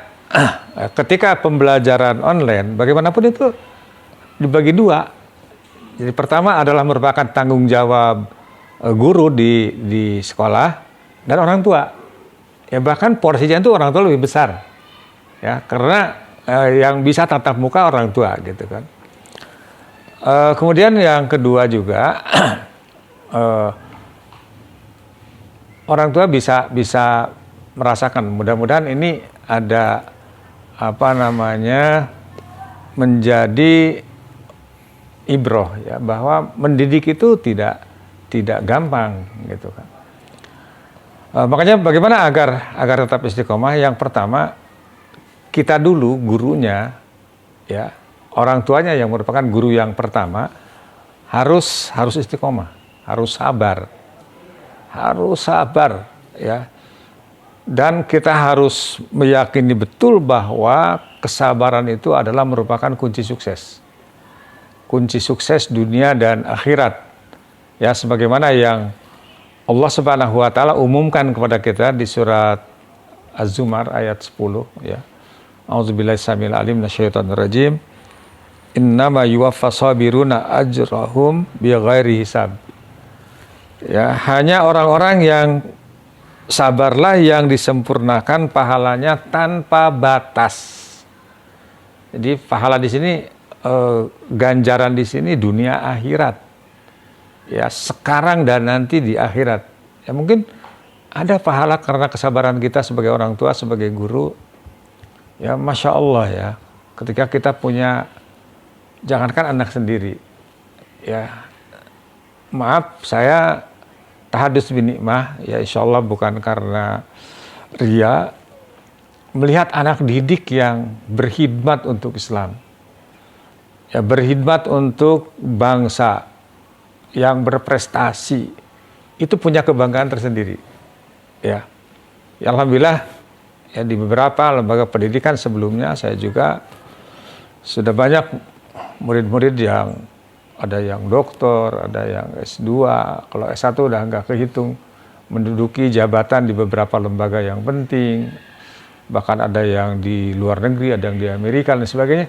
ketika pembelajaran online bagaimanapun itu dibagi dua. Jadi pertama adalah merupakan tanggung jawab guru di sekolah dan orang tua. Ya bahkan porsinya itu orang tua lebih besar. Ya, karena yang bisa tatap muka orang tua gitu kan. Kemudian yang kedua juga orang tua bisa merasakan, mudah-mudahan ini ada apa namanya menjadi ibroh ya, bahwa mendidik itu tidak gampang gitu kan. Makanya bagaimana agar tetap istiqomah? Yang pertama, kita dulu gurunya ya, orang tuanya yang merupakan guru yang pertama harus istiqomah, harus sabar ya. Dan kita harus meyakini betul bahwa kesabaran itu adalah merupakan kunci sukses. Kunci sukses dunia dan akhirat. Ya, sebagaimana yang Allah Subhanahu wa taala umumkan kepada kita di surat Az-Zumar ayat 10 ya. A'udzubillahi samil alim minasyaitonir rajim. Innama yuwaffas sabiruna ajrahum bighairi hisab. Ya, hanya orang-orang yang sabarlah yang disempurnakan pahalanya tanpa batas. Jadi pahala di sini ganjaran di sini dunia akhirat. Ya, sekarang dan nanti di akhirat. Ya mungkin ada pahala karena kesabaran kita sebagai orang tua, sebagai guru. Ya Masya Allah ya, ketika kita punya, jangankan anak sendiri. Ya, maaf saya tahadus binikmah, ya insya Allah bukan karena ria, melihat anak didik yang berkhidmat untuk Islam. Ya berkhidmat untuk bangsa, yang berprestasi, itu punya kebanggaan tersendiri. Ya, alhamdulillah ya di beberapa lembaga pendidikan sebelumnya saya juga sudah banyak murid-murid yang ada yang doktor, ada yang S2, kalau S1 udah nggak kehitung, menduduki jabatan di beberapa lembaga yang penting, bahkan ada yang di luar negeri, ada yang di Amerika dan sebagainya.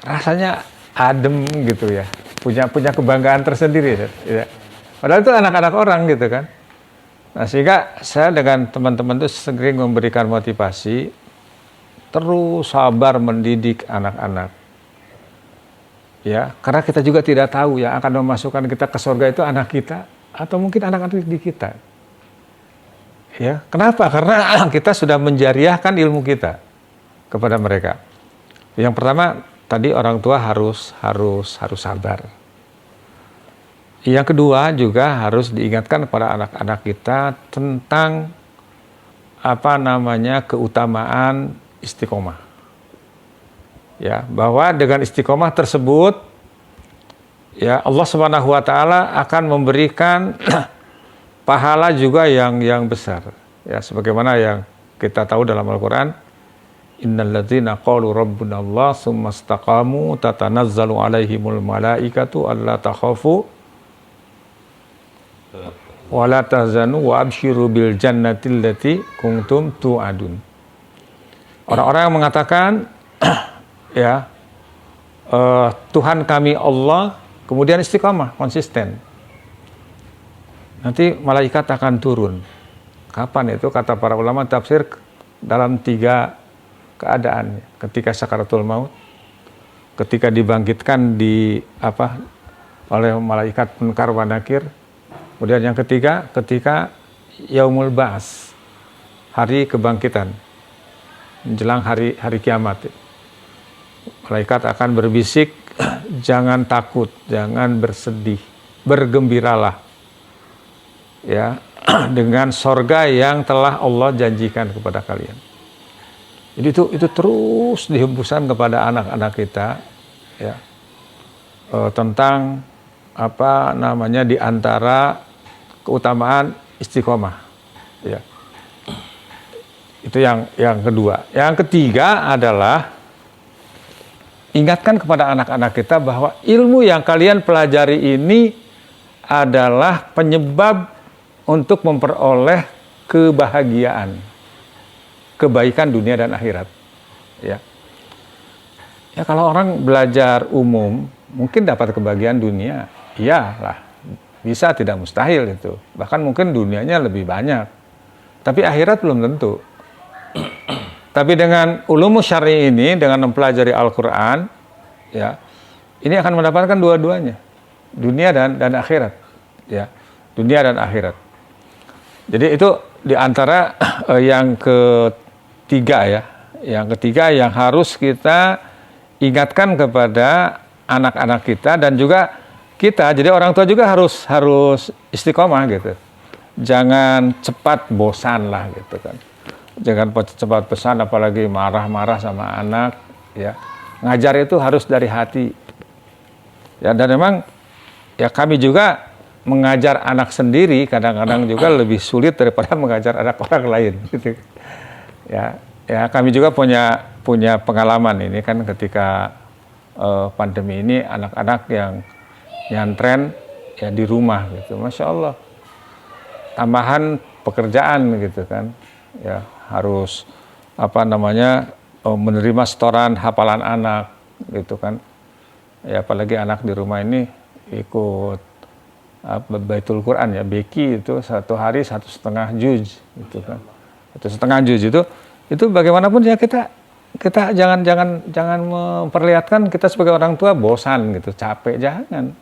Rasanya adem gitu ya, punya kebanggaan tersendiri ya. Padahal itu anak-anak orang gitu kan. Nah sehingga saya dengan teman-teman itu sering memberikan motivasi, terus sabar mendidik anak-anak. Ya, karena kita juga tidak tahu yang akan memasukkan kita ke surga itu anak kita atau mungkin anak-anak di kita. Ya, kenapa? Karena kita sudah menjariahkan ilmu kita kepada mereka. Yang pertama tadi orang tua harus sabar. Yang kedua juga harus diingatkan kepada anak-anak kita tentang keutamaan istiqomah. Ya, bahwa dengan istiqomah tersebut ya Allah Subhanahu wa taala akan memberikan pahala juga yang besar. Ya, sebagaimana yang kita tahu dalam Al-Qur'an, innalladzina qalu rabbunallah tsumma istaqamu tatanazzalu alaihimul malaikatu alla takhafu wala tahzanu wa absyiru bil jannati allati kuntum tu'adun. Orang-orang yang mengatakan ya Tuhan kami Allah, kemudian istiqamah, konsisten. Nanti malaikat akan turun. Kapan itu? Kata para ulama tafsir dalam 3 keadaan. Ketika sakaratul maut, ketika dibangkitkan oleh malaikat munkar wa nakir. Kemudian yang ketiga, ketika yaumul ba'ats, hari kebangkitan, menjelang hari kiamat. Malaikat akan berbisik, jangan takut, jangan bersedih, bergembiralah. Ya, dengan sorga yang telah Allah janjikan kepada kalian. Jadi itu terus dihembuskan kepada anak-anak kita, ya, tentang di antara keutamaan istiqomah, ya. Itu yang kedua. Yang ketiga adalah ingatkan kepada anak-anak kita bahwa ilmu yang kalian pelajari ini adalah penyebab untuk memperoleh kebahagiaan, kebaikan dunia dan akhirat. Ya, kalau orang belajar umum mungkin dapat kebahagiaan dunia, iyalah, bisa, tidak mustahil itu. Bahkan mungkin dunianya lebih banyak. Tapi akhirat belum tentu. Tapi dengan ulumus syar'i ini, dengan mempelajari Al-Quran, ya, ini akan mendapatkan dua-duanya, dunia dan akhirat. Ya, dunia dan akhirat. Jadi itu diantara yang ketiga ya. Yang ketiga yang harus kita ingatkan kepada anak-anak kita dan juga kita, jadi orang tua juga harus istiqomah gitu. Jangan cepat bosan lah gitu kan. Jangan cepat bosan, apalagi marah-marah sama anak, ya. Ngajar itu harus dari hati. Ya, dan memang ya kami juga mengajar anak sendiri kadang-kadang juga lebih sulit daripada mengajar anak orang lain gitu. Ya, kami juga punya pengalaman ini kan ketika pandemi ini anak-anak yang nyantren ya di rumah gitu, Masya Allah, tambahan pekerjaan gitu kan, ya harus menerima setoran hafalan anak gitu kan, ya apalagi anak di rumah ini ikut Baitul Quran ya, Beki itu 1 hari 1,5 juz gitu kan, 1,5 juz itu bagaimanapun ya kita jangan memperlihatkan kita sebagai orang tua bosan gitu, capek, jangan.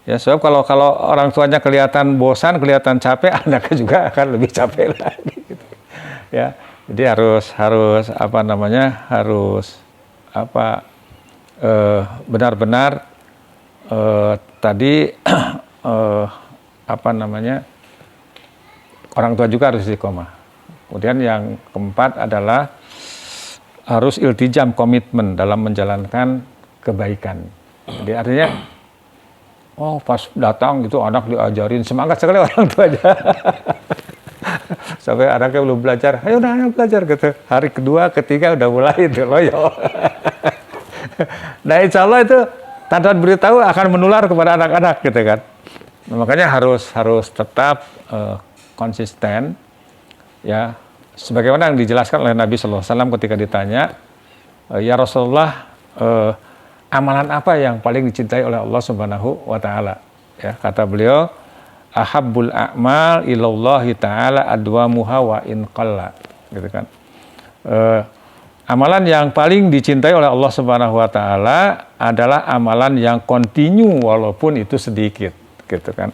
Ya, sebab kalau orang tuanya kelihatan bosan, kelihatan capek, anaknya juga akan lebih capek lagi. Gitu. Ya, jadi harus benar-benar tadi orang tua juga harus istiqomah. Kemudian yang keempat adalah harus iltijam, komitmen dalam menjalankan kebaikan. Jadi artinya pas datang gitu anak diajarin, semangat sekali orang tuanya. Sampai anaknya belum belajar, ayo belajar gitu. Hari kedua, ketiga udah mulai itu loyo. Nah, insya Allah itu tanda beritahu akan menular kepada anak-anak gitu kan. Nah, makanya harus tetap konsisten ya. Sebagaimana yang dijelaskan oleh Nabi Sallallahu Alaihi Wasallam ketika ditanya, ya Rasulullah, amalan apa yang paling dicintai oleh Allah Subhanahu wa taala? Ya, kata beliau, ahabbul a'mal ilallahi ta'ala adwamuha wa in qalla, gitu kan. amalan yang paling dicintai oleh Allah Subhanahu wa taala adalah amalan yang kontinu walaupun itu sedikit, gitu kan.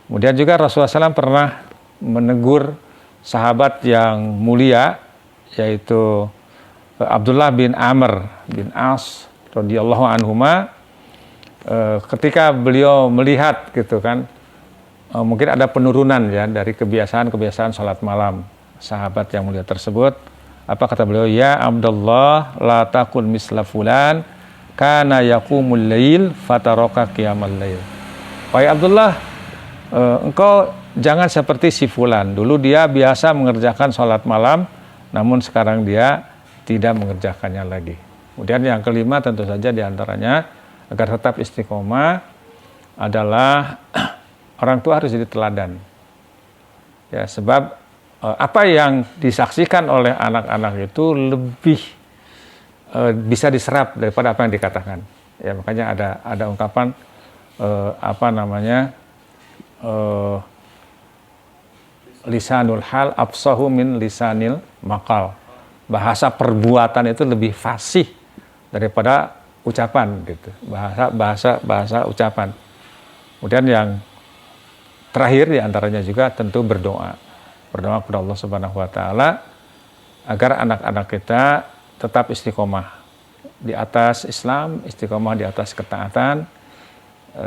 Kemudian juga Rasulullah SAW pernah menegur sahabat yang mulia, yaitu Abdullah bin Amr bin As radhiyallahu anhuma, ketika beliau melihat, gitu kan, mungkin ada penurunan ya dari kebiasaan sholat malam sahabat yang mulia tersebut. Apa kata beliau? Ya Abdullah, la takun misla fulan, kana yaqumul lail fataraka qiyamal lail. Wahai Abdullah, engkau jangan seperti si fulan. Dulu dia biasa mengerjakan sholat malam, namun sekarang dia tidak mengerjakannya lagi. Kemudian yang kelima tentu saja diantaranya, agar tetap istiqomah adalah orang tua harus jadi teladan. Ya, sebab apa yang disaksikan oleh anak-anak itu lebih bisa diserap daripada apa yang dikatakan. Ya, makanya ada ungkapan lisanul hal afsahu min lisanil maqal. Bahasa perbuatan itu lebih fasih daripada ucapan, gitu. Bahasa ucapan. Kemudian yang terakhir diantaranya juga tentu berdoa kepada Allah Subhanahu wa taala agar anak-anak kita tetap istiqomah di atas Islam, istiqomah di atas ketaatan,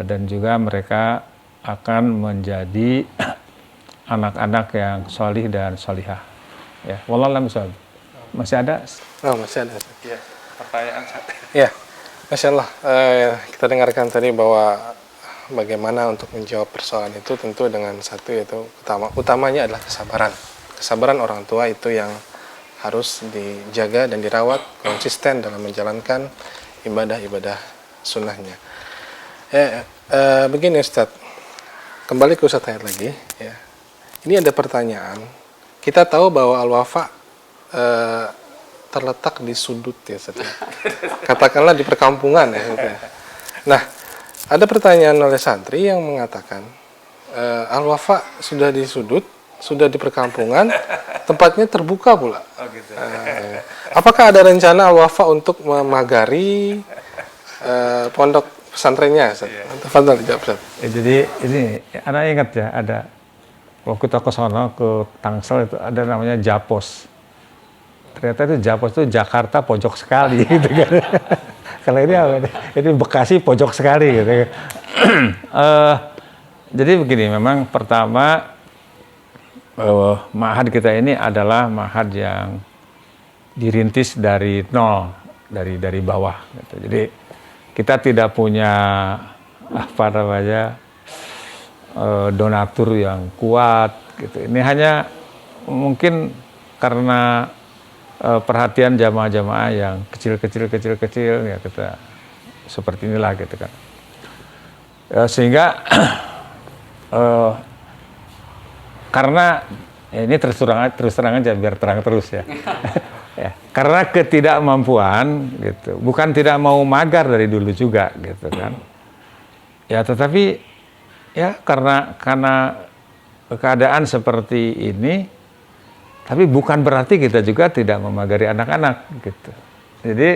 dan juga mereka akan menjadi anak-anak yang solih dan solihah. Ya, wallahu a'lam bishawab. Masih ada? Oh, masih ada. Ya, pertanyaan. Ya, Masya Allah. Kita dengarkan tadi bahwa bagaimana untuk menjawab persoalan itu tentu dengan satu, yaitu utamanya adalah kesabaran. Kesabaran orang tua itu yang harus dijaga dan dirawat, konsisten dalam menjalankan ibadah-ibadah sunnahnya. Begini Ustadz, kembali ke Ustadz Hayat lagi. Ya. Ini ada pertanyaan. Kita tahu bahwa Al-Wafa terletak di sudut ya Ustadz. Katakanlah di perkampungan ya Ustadz. Nah, ada pertanyaan oleh santri yang mengatakan Al-Wafa sudah di sudut, sudah di perkampungan, tempatnya terbuka pula. Oh, gitu. Apakah ada rencana Al-Wafa untuk memagari pondok pesantrennya? Tafadhal dijawab, Ustaz. Jadi ini anak ingat ya, ada waktu kita ke sono ke Tangsel itu ada namanya Japos. Ternyata itu Japos itu Jakarta pojok sekali gitu kan. Kalau ini Bekasi pojok sekali gitu. Jadi begini, memang pertama ma'had kita ini adalah ma'had yang dirintis dari nol, dari bawah gitu. Jadi kita tidak punya donatur yang kuat gitu. Ini hanya mungkin karena perhatian jamaah-jamaah yang kecil ya, kita seperti inilah gitu kan. Sehingga karena ini terus terang aja biar terang terus ya. Ya, karena ketidakmampuan gitu, bukan tidak mau magar dari dulu juga gitu kan. Ya, tetapi ya karena keadaan seperti ini, tapi bukan berarti kita juga tidak memagari anak-anak gitu. Jadi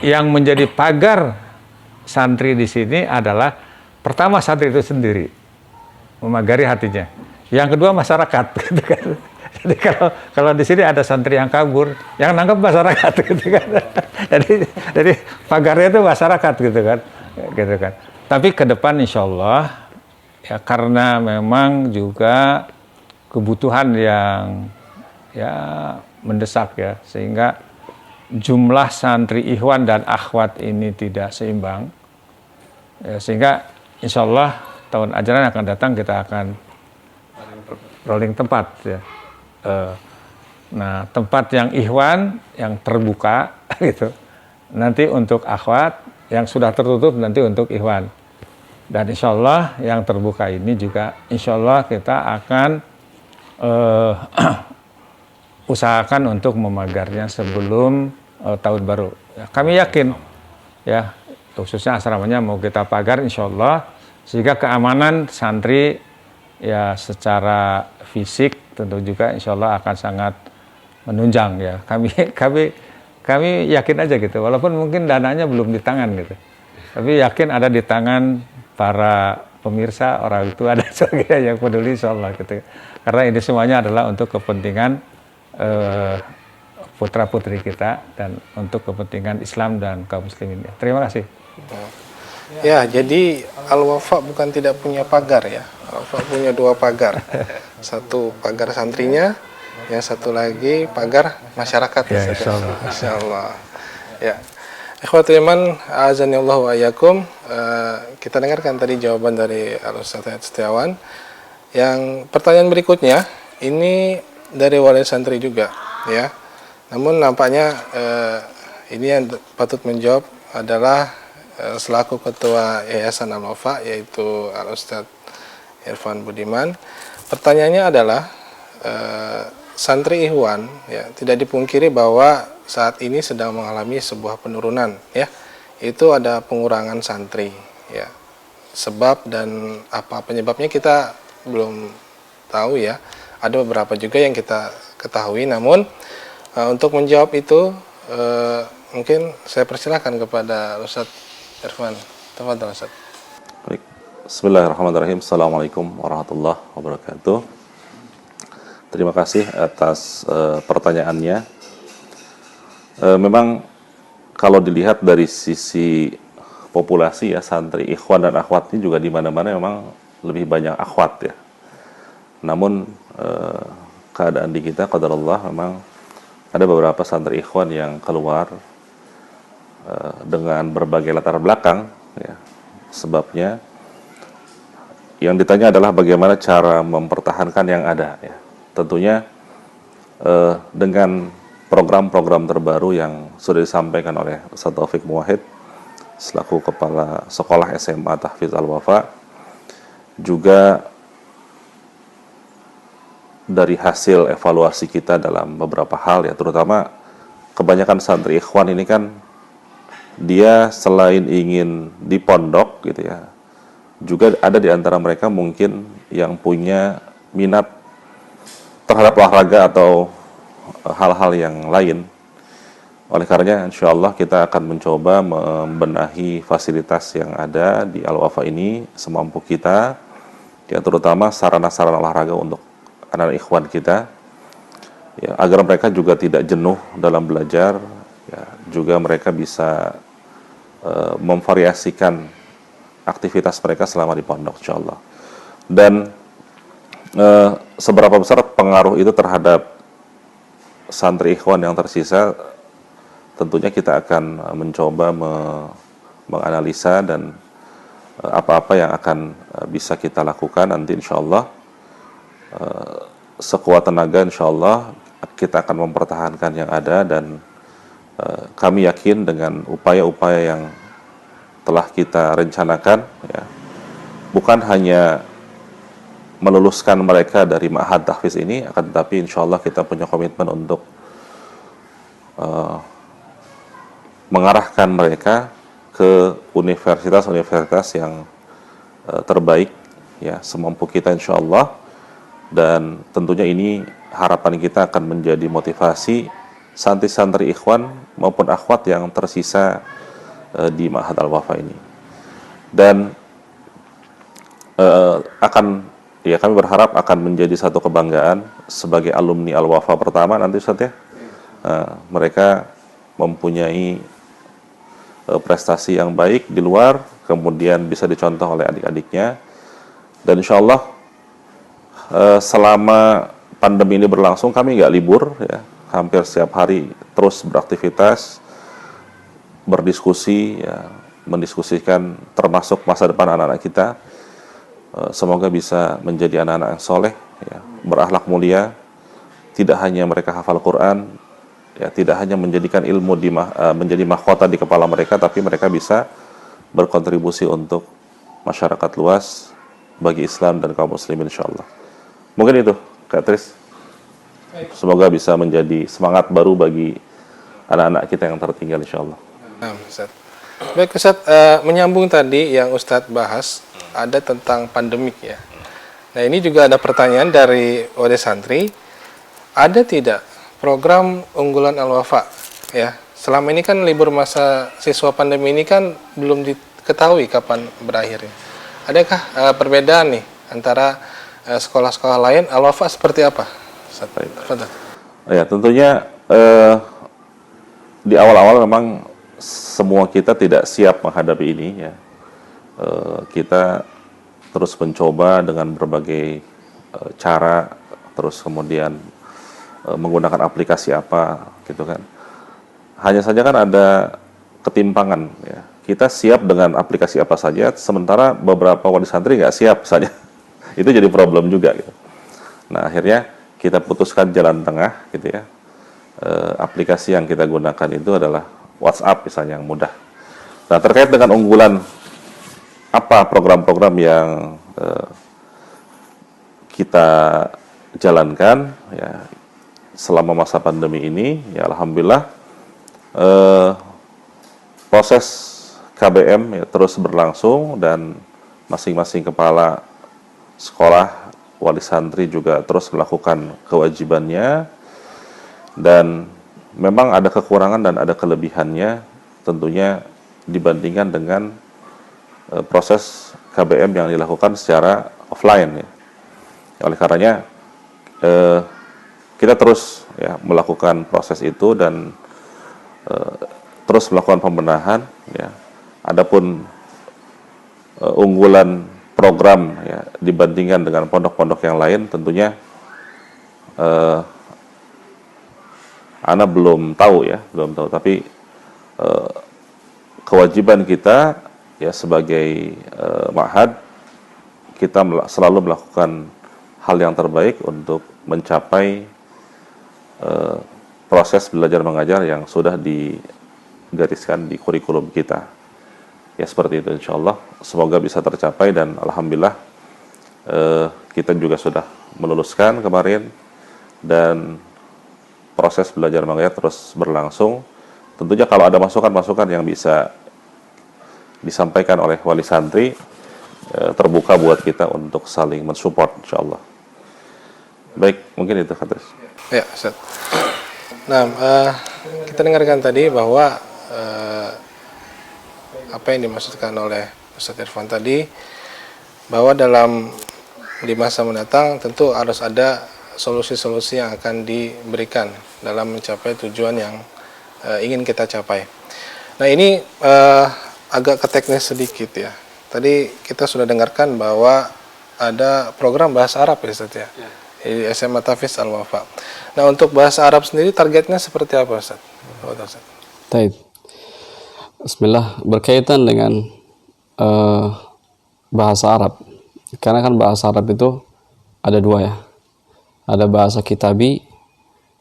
yang menjadi pagar santri di sini adalah pertama santri itu sendiri memagari hatinya. Yang kedua masyarakat gitu kan. Jadi kalau di sini ada santri yang kabur, yang nangkep masyarakat gitu kan. Jadi pagarnya itu masyarakat gitu kan. Tapi ke depan insya Allah ya, karena memang juga kebutuhan yang ya mendesak ya, sehingga jumlah santri ikhwan dan akhwat ini tidak seimbang ya, sehingga insya Allah tahun ajaran yang akan datang kita akan rolling tempat ya. Nah, tempat yang ikhwan yang terbuka gitu, nanti untuk akhwat, yang sudah tertutup nanti untuk ikhwan, dan insya Allah yang terbuka ini juga insya Allah kita akan usahakan untuk memagarnya sebelum tahun baru. Ya, kami yakin ya, khususnya asramanya mau kita pagar insya Allah, sehingga keamanan santri ya secara fisik tentu juga insya Allah akan sangat menunjang ya. Kami yakin aja gitu, walaupun mungkin dananya belum di tangan gitu, tapi yakin ada di tangan para pemirsa, orang tua dan sebagainya yang peduli insyaallah gitu. Karena ini semuanya adalah untuk kepentingan putra putri kita dan untuk kepentingan Islam dan kaum muslimin. Terima kasih. Ya, jadi Al-Wafa bukan tidak punya pagar ya. Al-Wafa punya 2 pagar. Satu pagar santrinya, yang satu lagi pagar masyarakat. Ya, insyaallah. Insyaallah. Ya. Ikhwatul iman, azanillah wa iyyakum. Kita dengarkan tadi jawaban dari Al-Ustaz Setiawan. Yang pertanyaan berikutnya ini dari wali santri juga, ya. Namun nampaknya ini yang patut menjawab adalah selaku ketua Yayasan Al-Wafa, yaitu Al-Ustaz Irfan Budiman. Pertanyaannya adalah santri Ikhwan ya, tidak dipungkiri bahwa saat ini sedang mengalami sebuah penurunan ya. Itu ada pengurangan santri ya. Sebab dan apa penyebabnya kita belum tahu ya. Ada beberapa juga yang kita ketahui, namun untuk menjawab itu mungkin saya persilakan kepada Ustaz Irfan. Tafadhol Ustaz. Baik. Bismillahirrahmanirrahim. Assalamualaikum warahmatullahi wabarakatuh. Terima kasih atas pertanyaannya. Memang kalau dilihat dari sisi populasi ya, santri ikhwan dan akhwat ini juga di mana-mana memang lebih banyak akhwat ya. Namun keadaan di kita qadarullah memang ada beberapa santri ikhwan yang keluar dengan berbagai latar belakang ya. Sebabnya yang ditanya adalah bagaimana cara mempertahankan yang ada ya. Tentunya dengan program-program terbaru yang sudah disampaikan oleh Ustaz Taufik Muwahhid selaku Kepala Sekolah SMA Tahfiz Al-Wafa, juga dari hasil evaluasi kita dalam beberapa hal ya, terutama kebanyakan santri ikhwan ini kan dia selain ingin di pondok gitu ya, juga ada di antara mereka mungkin yang punya minat terhadap olahraga atau hal-hal yang lain. Oleh karenanya insya Allah kita akan mencoba membenahi fasilitas yang ada di Al-Wafa ini semampu kita ya, terutama sarana-sarana olahraga untuk anak-anak ikhwan kita ya, agar mereka juga tidak jenuh dalam belajar ya, juga mereka bisa memvariasikan aktivitas mereka selama di pondok insyaallah. Dan seberapa besar pengaruh itu terhadap santri ikhwan yang tersisa, tentunya kita akan mencoba menganalisa dan apa-apa yang akan bisa kita lakukan nanti insyaallah. Sekuat tenaga insyaallah kita akan mempertahankan yang ada, dan kami yakin dengan upaya-upaya yang telah kita rencanakan ya, bukan hanya meluluskan mereka dari Ma'had Tahfiz ini, akan tetapi insyaallah kita punya komitmen untuk mengarahkan mereka ke universitas-universitas yang terbaik ya, semampu kita insyaallah. Dan tentunya ini harapan kita akan menjadi motivasi santri-santri ikhwan maupun akhwat yang tersisa di Ma'had Al-Wafa ini. Dan kami berharap akan menjadi satu kebanggaan sebagai alumni Al-Wafa pertama nanti Ustaz ya. Mereka mempunyai prestasi yang baik di luar, kemudian bisa dicontoh oleh adik-adiknya. Dan insya Allah selama pandemi ini berlangsung kami nggak libur ya, hampir setiap hari terus beraktivitas, berdiskusi ya, mendiskusikan termasuk masa depan anak-anak kita. Semoga bisa menjadi anak-anak yang soleh ya, berakhlak mulia, tidak hanya mereka hafal Quran ya, tidak hanya menjadikan ilmu menjadi mahkota di kepala mereka, tapi mereka bisa berkontribusi untuk masyarakat luas bagi Islam dan kaum muslimin insyaallah. Mungkin itu Kak Tris. Semoga bisa menjadi semangat baru bagi anak-anak kita yang tertinggal insyaallah. Nah, Ustaz. Baik Ustaz, menyambung tadi yang Ustaz bahas ada tentang pandemik ya. Nah, ini juga ada pertanyaan dari Wali Santri, ada tidak program unggulan Al-Wafa ya. Selama ini kan libur masa siswa pandemi ini kan belum diketahui kapan berakhirnya. Adakah perbedaan nih antara sekolah-sekolah lain? Al-Wafa seperti apa? Ya, tentunya di awal-awal memang semua kita tidak siap menghadapi ini ya. Kita terus mencoba dengan berbagai cara, terus kemudian menggunakan aplikasi apa gitu kan. Hanya saja kan ada ketimpangan ya. Kita siap dengan aplikasi apa saja, sementara beberapa wali santri nggak siap saja. Itu jadi problem juga gitu. Nah, akhirnya kita putuskan jalan tengah gitu ya. Aplikasi yang kita gunakan itu adalah WhatsApp misalnya, yang mudah. Nah, terkait dengan unggulan apa program-program yang kita jalankan ya selama masa pandemi ini, ya alhamdulillah proses KBM ya terus berlangsung, dan masing-masing kepala sekolah, wali santri juga terus melakukan kewajibannya. Dan memang ada kekurangan dan ada kelebihannya tentunya dibandingkan dengan proses KBM yang dilakukan secara offline ya. Oleh karenanya kita terus ya melakukan proses itu dan terus melakukan pembenahan ya. Adapun unggulan program ya dibandingkan dengan pondok-pondok yang lain tentunya Ana belum tahu ya, tapi kewajiban kita ya sebagai ma'had, kita selalu melakukan hal yang terbaik untuk mencapai proses belajar mengajar yang sudah digariskan di kurikulum kita. Ya seperti itu, insya Allah semoga bisa tercapai, dan alhamdulillah kita juga sudah meluluskan kemarin, dan proses belajar mengajar terus berlangsung. Tentunya kalau ada masukan-masukan yang bisa disampaikan oleh wali santri, terbuka buat kita untuk saling mensupport, insyaallah. Baik, mungkin itu Khadir. Ya, Ustaz. Nah, kita dengarkan tadi bahwa apa yang dimaksudkan oleh Ustaz Irfan tadi, bahwa dalam di masa mendatang tentu harus ada solusi-solusi yang akan diberikan dalam mencapai tujuan yang ingin kita capai. Nah, ini agak ke teknis sedikit ya. Tadi kita sudah dengarkan bahwa ada program bahasa Arab ya Ustaz ya, di SMA Tahfiz Al-Wafa. Nah, untuk bahasa Arab sendiri targetnya seperti apa Ustaz? Baik. Bismillah, berkaitan dengan bahasa Arab. Karena kan bahasa Arab itu ada dua ya. Ada bahasa kitabi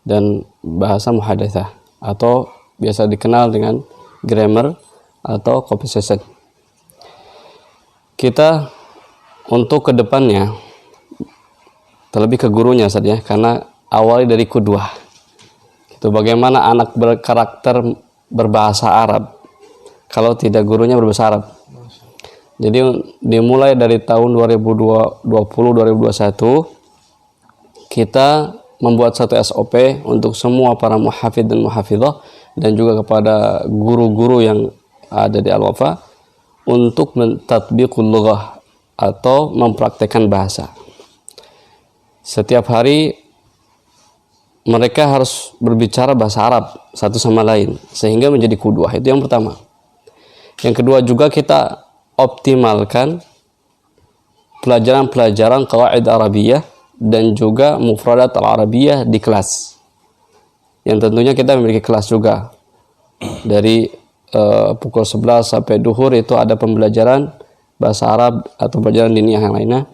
dan bahasa muhadatsah, atau biasa dikenal dengan grammar atau conversation. Kita untuk kedepannya, terlebih ke gurunya saja, karena awali dari qudwah. Itu bagaimana anak berkarakter berbahasa Arab kalau tidak gurunya berbahasa Arab. Jadi dimulai dari tahun 2020-2021 kita membuat satu SOP untuk semua para muhafidz dan muhafidhah, dan juga kepada guru-guru yang ada di Al-Wafa untuk mentatbiqul lughah atau mempraktekkan bahasa. Setiap hari mereka harus berbicara bahasa Arab satu sama lain sehingga menjadi qudwah. Itu yang pertama. Yang kedua juga kita optimalkan pelajaran-pelajaran qawaid Arabiyah dan juga mufradat al-Arabiyah di kelas. Yang tentunya kita memiliki kelas juga. Dari pukul 11 sampai duhur itu ada pembelajaran bahasa Arab atau pelajaran diniyah yang lainnya.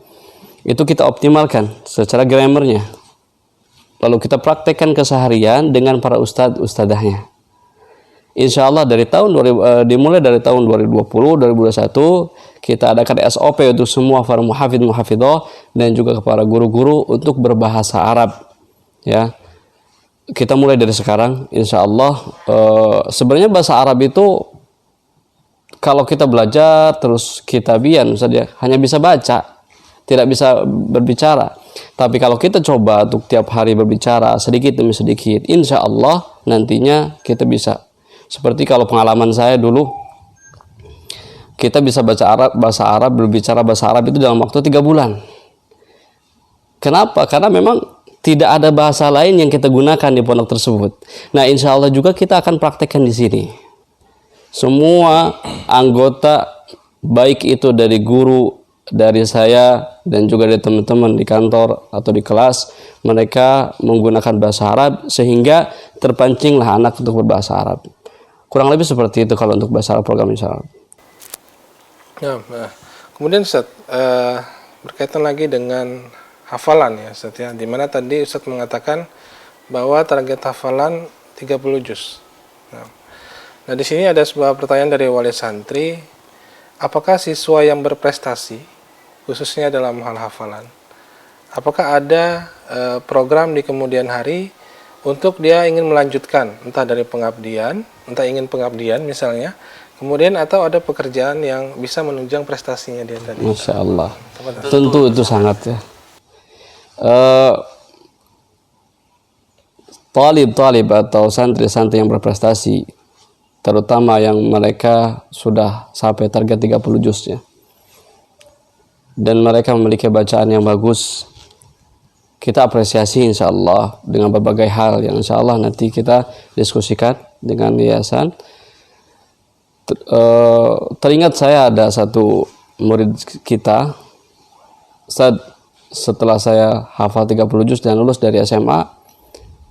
Itu kita optimalkan secara grammarnya. Lalu kita praktekkan keseharian dengan para ustadz-ustadzahnya. Insya Allah dimulai dari tahun 2020-2021 kita adakan SOP untuk semua para muhafidz muhafidhah dan juga kepada guru-guru untuk berbahasa Arab. Ya, kita mulai dari sekarang. Insya Allah sebenarnya bahasa Arab itu kalau kita belajar terus kitabian saja hanya bisa baca, tidak bisa berbicara. Tapi kalau kita coba untuk tiap hari berbicara sedikit demi sedikit, insya Allah nantinya kita bisa. Seperti kalau pengalaman saya dulu, kita bisa bahasa Arab, berbicara bahasa Arab itu dalam waktu 3 bulan. Kenapa? Karena memang tidak ada bahasa lain yang kita gunakan di pondok tersebut. Nah, insya Allah juga kita akan praktekkan di sini. Semua anggota, baik itu dari guru, dari saya, dan juga dari teman-teman di kantor atau di kelas, mereka menggunakan bahasa Arab sehingga terpancinglah anak untuk berbahasa Arab. Kurang lebih seperti itu kalau untuk bahasa Arab, program insya Allah. Nah, kemudian Ustaz, berkaitan lagi dengan hafalan ya Ustaz ya, dimana tadi Ustaz mengatakan bahwa target hafalan 30 juz. Nah, di sini ada sebuah pertanyaan dari wali santri, apakah siswa yang berprestasi khususnya dalam hal hafalan, apakah ada program di kemudian hari untuk dia ingin melanjutkan, entah dari pengabdian, entah ingin pengabdian misalnya, kemudian atau ada pekerjaan yang bisa menunjang prestasinya dia tadi? Masya Allah, tentu itu sangat ya. Talib atau santri-santri yang berprestasi, terutama yang mereka sudah sampai target 30 juz ya, dan mereka memiliki bacaan yang bagus, kita apresiasi insya Allah dengan berbagai hal yang insya Allah nanti kita diskusikan dengan yayasan. Teringat saya ada satu murid kita, setelah saya hafal 30 juz dan lulus dari SMA,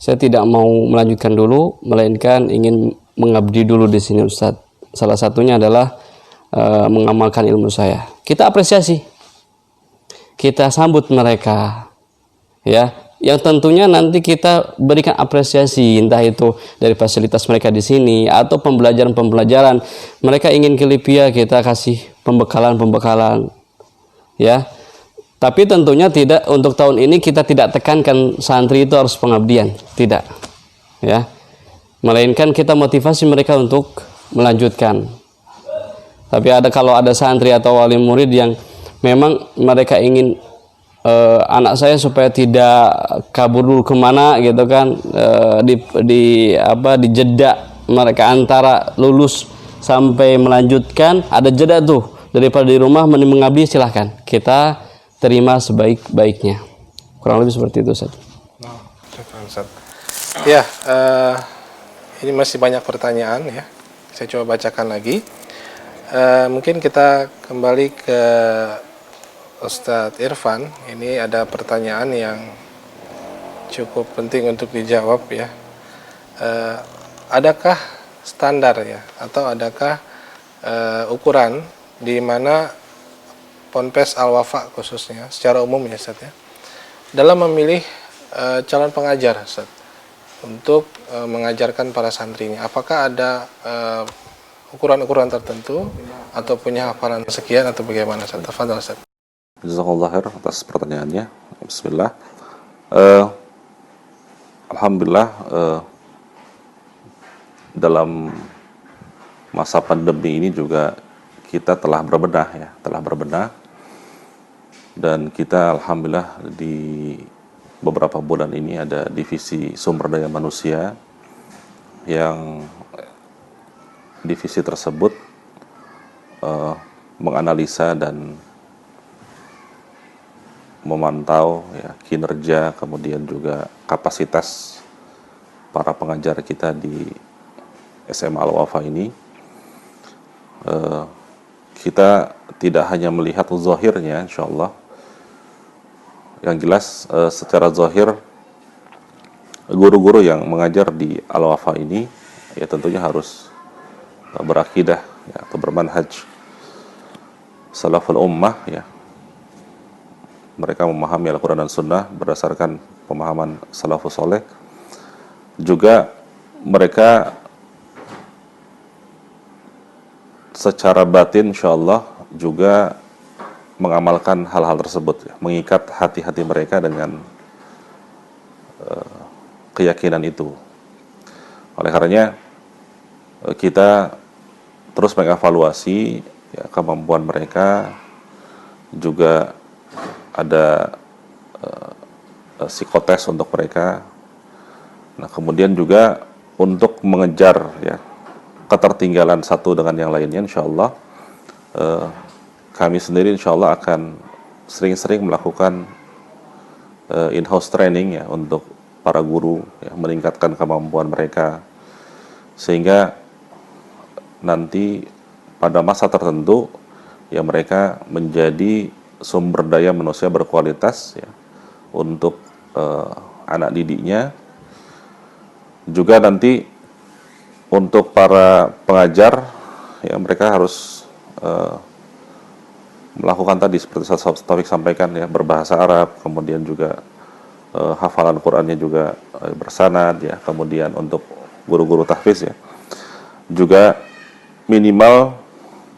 saya tidak mau melanjutkan dulu, melainkan ingin mengabdi dulu di sini Ustaz. Salah satunya adalah mengamalkan ilmu saya. Kita apresiasi, kita sambut mereka, ya. Yang tentunya nanti kita berikan apresiasi, entah itu dari fasilitas mereka di sini atau pembelajaran mereka ingin ke Libya, kita kasih pembekalan, ya. Tapi tentunya tidak, untuk tahun ini kita tidak tekankan santri itu harus pengabdian, tidak, ya. Melainkan kita motivasi mereka untuk melanjutkan. Tapi kalau ada santri atau wali murid yang memang mereka ingin anak saya supaya tidak kabur dulu kemana gitu kan, di jeda mereka antara lulus sampai melanjutkan, ada jeda tuh, daripada di rumah mending mengabdi, silahkan kita terima sebaik-baiknya. Kurang lebih seperti itu Ustaz. Ya, ini masih banyak pertanyaan ya, saya coba bacakan lagi. Mungkin kita kembali ke Ustadz Irfan. Ini ada pertanyaan yang cukup penting untuk dijawab ya. Adakah standar ya, atau adakah ukuran di mana Ponpes Al-Wafa khususnya secara umum ya Ustadz ya, dalam memilih calon pengajar Ustadz untuk mengajarkan para santrinya? Apakah ada ukuran-ukuran tertentu atau punya hafalan sekian atau bagaimana Ustadz? Tafadhol Ustadz. Jazakallah khair atas pertanyaannya. Bismillah. Alhamdulillah, dalam masa pandemi ini juga kita telah berbenah, dan kita alhamdulillah di beberapa bulan ini ada divisi sumber daya manusia, yang divisi tersebut menganalisa dan memantau ya, kinerja, kemudian juga kapasitas para pengajar kita di SMA Al-Wafa ini. Kita tidak hanya melihat zahirnya, insya Allah. Yang jelas secara zahir, guru-guru yang mengajar di Al-Wafa ini ya tentunya harus berakidah ya, atau bermanhaj salaful ummah ya. Mereka memahami Al-Quran dan Sunnah berdasarkan pemahaman salafus soleh. Juga mereka secara batin insyaAllah juga mengamalkan hal-hal tersebut ya, mengikat hati-hati mereka dengan keyakinan itu. Oleh karenanya kita terus mengevaluasi ya, kemampuan mereka, juga ada psikotes untuk mereka. Nah, kemudian juga untuk mengejar ya ketertinggalan satu dengan yang lainnya, insya Allah kami sendiri insya Allah akan sering-sering melakukan in-house training ya untuk para guru ya, meningkatkan kemampuan mereka sehingga nanti pada masa tertentu ya mereka menjadi sumber daya manusia berkualitas ya untuk anak didiknya. Juga nanti untuk para pengajar ya mereka harus melakukan tadi seperti Taufik sampaikan ya, berbahasa Arab, kemudian juga hafalan Qur'annya juga bersanad ya, kemudian untuk guru-guru tahfiz ya juga minimal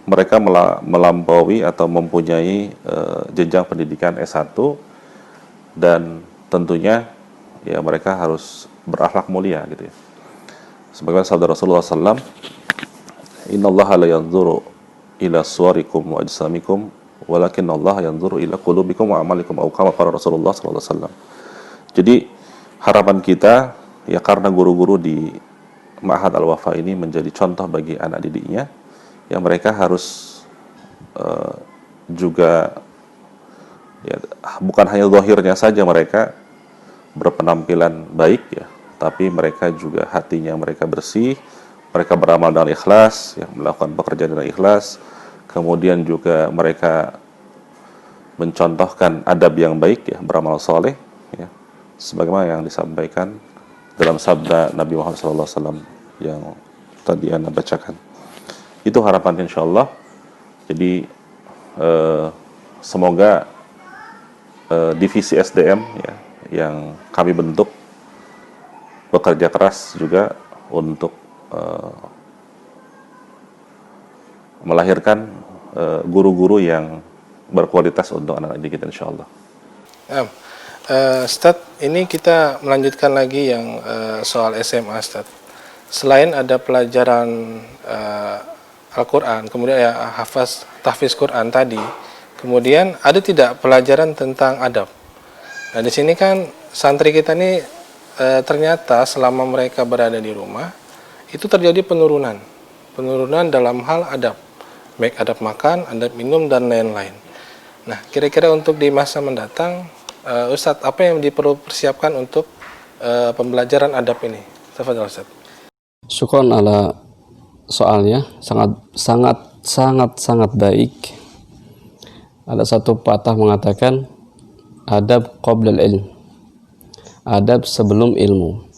mereka melampaui atau mempunyai jenjang pendidikan S1 dan tentunya ya mereka harus berakhlak mulia gitu ya. Sebagaimana sabda Rasulullah SAW, Innallaha la yanzuru ila suwarikum wa ajsamikum, walakin Allah yanzuru ila qulubikum wa amalikum, atau kama qala Rasulullah SAW. Jadi harapan kita ya karena guru-guru di Ma'had Al-Wafa ini menjadi contoh bagi anak didiknya, ya mereka harus juga ya bukan hanya zahirnya saja mereka berpenampilan baik ya, tapi mereka juga hatinya mereka bersih, mereka beramal dengan ikhlas, ya, melakukan pekerjaan dengan ikhlas, kemudian juga mereka mencontohkan adab yang baik ya, beramal soleh ya, sebagaimana yang disampaikan dalam sabda Nabi Muhammad SAW yang tadi Anda bacakan. Itu harapan insyaallah. Jadi semoga divisi SDM ya yang kami bentuk bekerja keras juga untuk melahirkan guru-guru yang berkualitas untuk anak-anak didik kita insyaallah. Ustaz, ini kita melanjutkan lagi yang soal SMA, Ustaz. Selain ada pelajaran Al-Quran, kemudian ya tahfiz Quran tadi, kemudian ada tidak pelajaran tentang adab? Nah, di sini kan santri kita ini ternyata selama mereka berada di rumah itu terjadi penurunan dalam hal adab, baik adab makan, adab minum dan lain-lain. Nah, kira-kira untuk di masa mendatang, Ustadz, apa yang diperlu persiapkan untuk pembelajaran adab ini? Tafadhol, Ustadz. Syukron ala soalnya, sangat baik. Ada satu patah mengatakan adab qoblal ilm, adab sebelum ilmu.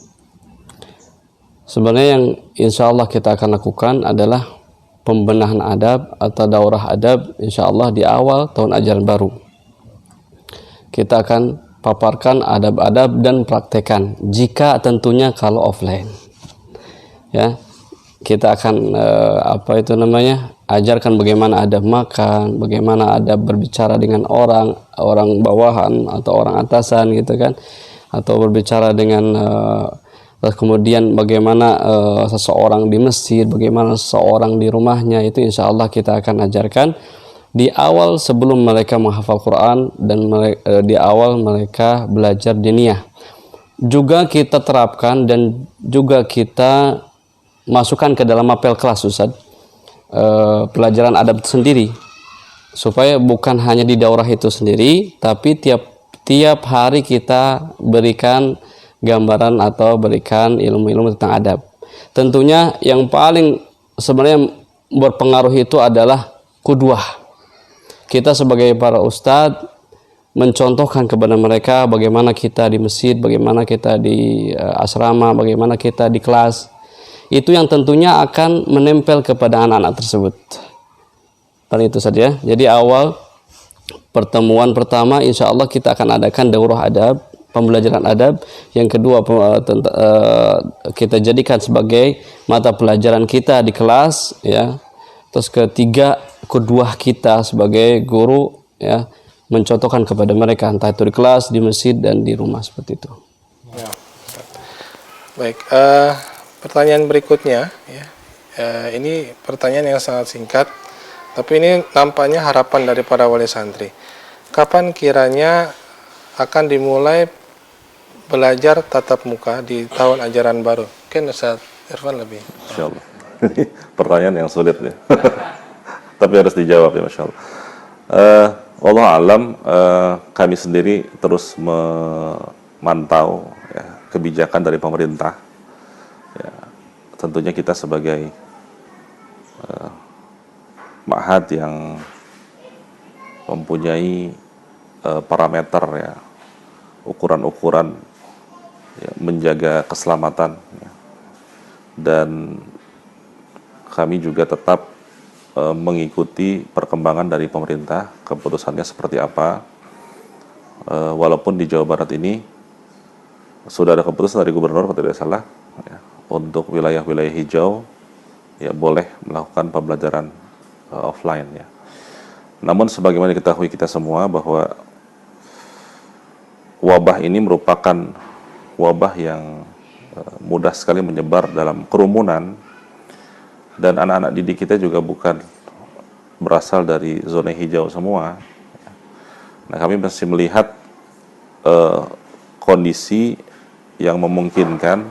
Sebenarnya yang insya Allah kita akan lakukan adalah pembenahan adab atau daurah adab insya Allah di awal tahun ajaran baru. Kita akan paparkan adab-adab dan praktekan, jika tentunya kalau offline ya, kita akan ajarkan bagaimana adab makan, bagaimana adab berbicara dengan orang bawahan atau orang atasan gitu kan, atau berbicara dengan kemudian bagaimana seseorang di masjid, bagaimana seseorang di rumahnya, itu insya Allah kita akan ajarkan di awal sebelum mereka menghafal Quran dan di awal mereka belajar diniyah. Juga kita terapkan dan juga kita masukkan ke dalam mapel kelas, Ustaz, pelajaran adab sendiri, supaya bukan hanya di daurah itu sendiri, tapi tiap hari kita berikan gambaran atau berikan ilmu-ilmu tentang adab. Tentunya yang paling sebenarnya berpengaruh itu adalah qudwah. Kita sebagai para ustadz mencontohkan kepada mereka bagaimana kita di masjid, bagaimana kita di asrama, bagaimana kita di kelas. Itu yang tentunya akan menempel kepada anak-anak tersebut. Dan itu saja. Jadi awal pertemuan pertama insya Allah kita akan adakan daurah adab, pembelajaran adab. Yang kedua kita jadikan sebagai mata pelajaran kita di kelas ya. Terus ketiga, kedua kita sebagai guru ya, mencontohkan kepada mereka entah itu di kelas, di masjid dan di rumah, seperti itu. Ya. Baik, pertanyaan berikutnya ya. Ini pertanyaan yang sangat singkat, tapi ini nampaknya harapan dari para wali santri. Kapan kiranya akan dimulai belajar tatap muka di tahun ajaran baru? Mungkin Ustaz Irfan lebih. Masya Allah. Ini pertanyaan yang sulit ya. Tapi harus dijawab ya, Masya Allah. Wallahu alam, kami sendiri terus memantau ya, kebijakan dari pemerintah. Ya, tentunya kita sebagai ma'had yang mempunyai parameter ya, ukuran-ukuran ya, menjaga keselamatan ya. Dan kami juga tetap mengikuti perkembangan dari pemerintah, keputusannya seperti apa. Walaupun di Jawa Barat ini sudah ada keputusan dari gubernur kalau tidak salah ya, untuk wilayah-wilayah hijau ya boleh melakukan pembelajaran offline ya. Namun sebagaimana diketahui kita semua bahwa wabah ini merupakan wabah yang mudah sekali menyebar dalam kerumunan, dan anak-anak didik kita juga bukan berasal dari zona hijau semua. Nah, kami masih melihat kondisi yang memungkinkan,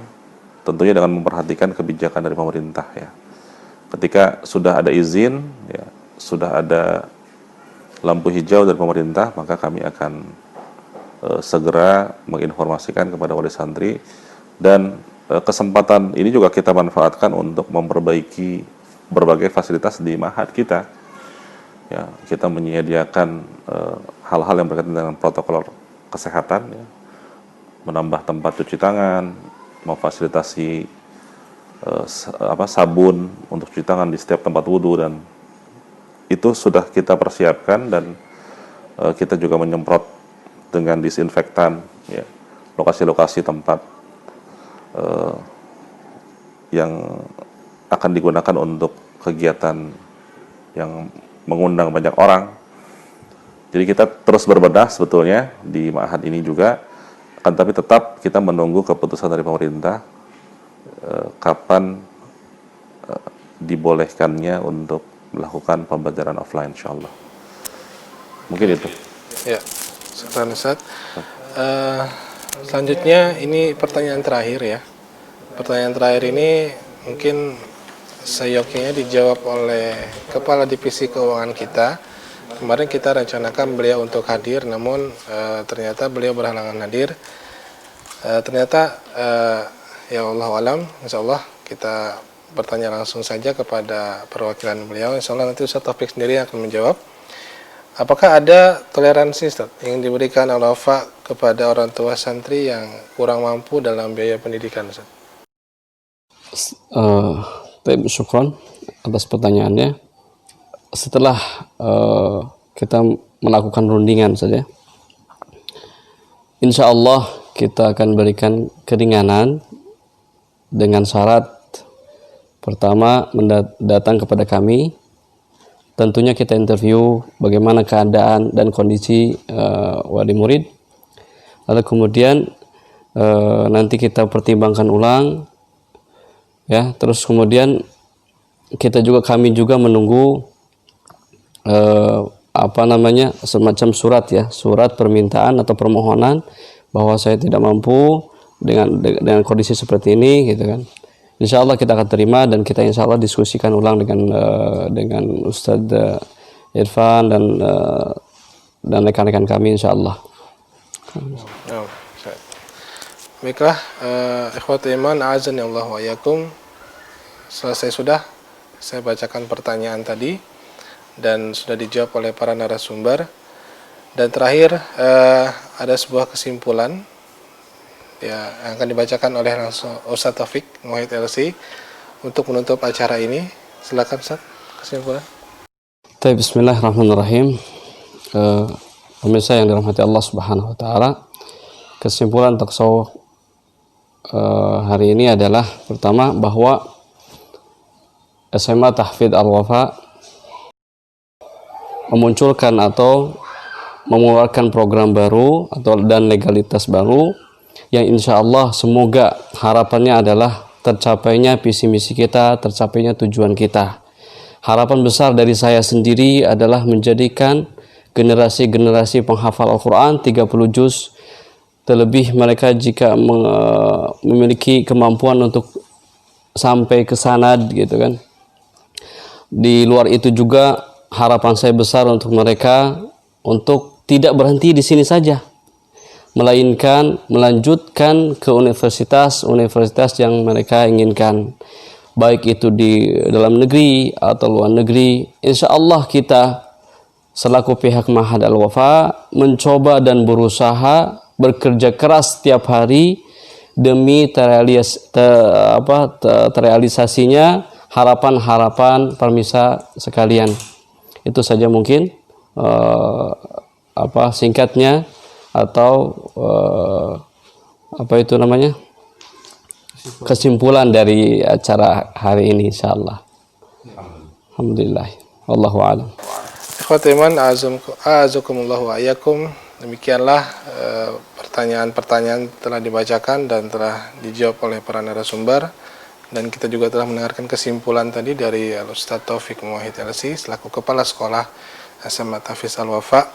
tentunya dengan memperhatikan kebijakan dari pemerintah ya. Ketika sudah ada izin, ya, sudah ada lampu hijau dari pemerintah, maka kami akan segera menginformasikan kepada wali santri, dan kesempatan ini juga kita manfaatkan untuk memperbaiki berbagai fasilitas di ma'had kita. Ya, kita menyediakan hal-hal yang berkaitan dengan protokol kesehatan, ya, menambah tempat cuci tangan, memfasilitasi sabun untuk cuci tangan di setiap tempat wudhu, dan itu sudah kita persiapkan, dan kita juga menyemprot dengan disinfektan ya, lokasi-lokasi tempat yang akan digunakan untuk kegiatan yang mengundang banyak orang. Jadi kita terus berbenah sebetulnya di ma'had ini juga, akan tapi tetap kita menunggu keputusan dari pemerintah kapan dibolehkannya untuk melakukan pembelajaran offline, insyaallah. Mungkin itu. Ya, sekarang Ustaz. Selanjutnya ini pertanyaan terakhir ya. Pertanyaan terakhir ini mungkin seyogyanya dijawab oleh Kepala Divisi Keuangan kita. Kemarin kita rencanakan beliau untuk hadir, namun ternyata beliau berhalangan hadir. Ternyata ya Allah alam, insya Allah kita bertanya langsung saja kepada perwakilan beliau. Insya Allah nanti Ustaz Taufik sendiri yang akan menjawab. Apakah ada toleransi Ustaz yang diberikan oleh Wafa kepada orang tua santri yang kurang mampu dalam biaya pendidikan Ustaz? Syukron atas pertanyaannya. Setelah kita melakukan rundingan saja, insya Allah kita akan berikan keringanan dengan syarat pertama datang kepada kami. Tentunya kita interview bagaimana keadaan dan kondisi wali murid. Lalu kemudian nanti kita pertimbangkan ulang, ya. Terus kemudian kami juga menunggu semacam surat ya, surat permintaan atau permohonan bahwa saya tidak mampu dengan kondisi seperti ini, gitu kan. Insya Allah kita akan terima, dan kita insya Allah diskusikan ulang dengan Ustadz Irfan dan rekan-rekan kami insya Allah. Baiklah, ikhwatul iman, a'azani Allah wa iyyakum. Selesai sudah saya bacakan pertanyaan tadi dan sudah dijawab oleh para narasumber. Dan terakhir ada sebuah kesimpulan ya yang akan dibacakan oleh langsung Ustaz Taufik Muhammad LC untuk menutup acara ini. Silakan Ustaz, kesimpulan. Bismillahirrahmanirrahim. Pemirsa yang dirahmati Allah Subhanahu wa taala, kesimpulan talkshow hari ini adalah pertama bahwa SMA Tahfidz Al-Wafa memunculkan atau mengeluarkan program baru dan legalitas baru yang insya Allah semoga harapannya adalah tercapainya visi misi kita, tercapainya tujuan kita. Harapan besar dari saya sendiri adalah menjadikan generasi-generasi penghafal Al-Quran 30 juz terlebih mereka jika memiliki kemampuan untuk sampai ke sanad gitu kan. Di luar itu juga harapan saya besar untuk mereka untuk tidak berhenti di sini saja, melainkan melanjutkan ke universitas-universitas yang mereka inginkan, baik itu di dalam negeri atau luar negeri. Insya Allah kita selaku pihak Ma'had Al-Wafa mencoba dan berusaha bekerja keras setiap hari demi terrealisasinya harapan-harapan permisa sekalian. Itu saja mungkin singkatnya atau kesimpulan dari acara hari ini, insyaallah. Alhamdulillah. Wallahu a'lam. Ikhwati iman, a'azakumullah wa iyyakum. Demikianlah pertanyaan-pertanyaan telah dibacakan dan telah dijawab oleh para narasumber, dan kita juga telah mendengarkan kesimpulan tadi dari Al-Ustaz Taufik Muwahhid LC selaku Kepala Sekolah SMA Tahfiz Al-Wafa.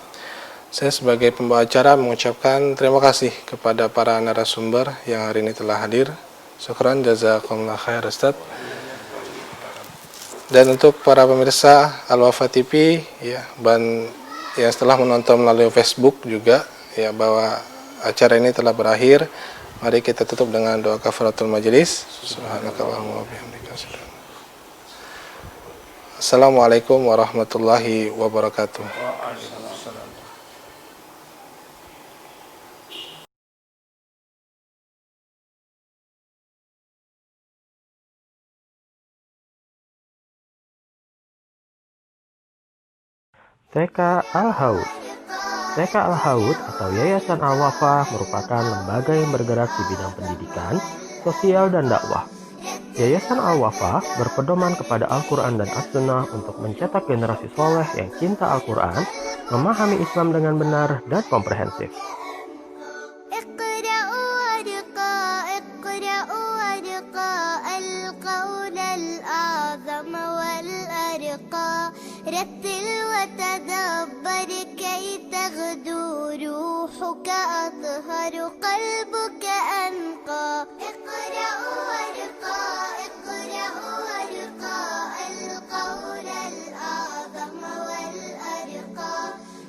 Saya sebagai pembawa acara mengucapkan terima kasih kepada para narasumber yang hari ini telah hadir. Syukran, jazakumullah khair Ustaz. Dan untuk para pemirsa Al-Wafa TV yang setelah menonton melalui Facebook juga ya, bahwa acara ini telah berakhir. Mari kita tutup dengan doa kafaratul majelis. Subhanakallahumma wa bihamdika. Assalamualaikum warahmatullahi wabarakatuh. TK Al-Haud. TK Al-Haud atau Yayasan Al-Wafa merupakan lembaga yang bergerak di bidang pendidikan, sosial, dan dakwah. Yayasan Al-Wafa berpedoman kepada Al-Quran dan As-Sunnah untuk mencetak generasi soleh yang cinta Al-Quran, memahami Islam dengan benar dan komprehensif. رتل وتدبر كي تغدو روحك أطهر قلبك أنقى اقرأ وارقى اقرأ وارقى القول الأعظم والأرقى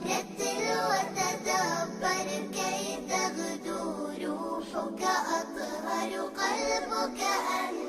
رتل وتدبر كي تغدو روحك أطهر قلبك أنقى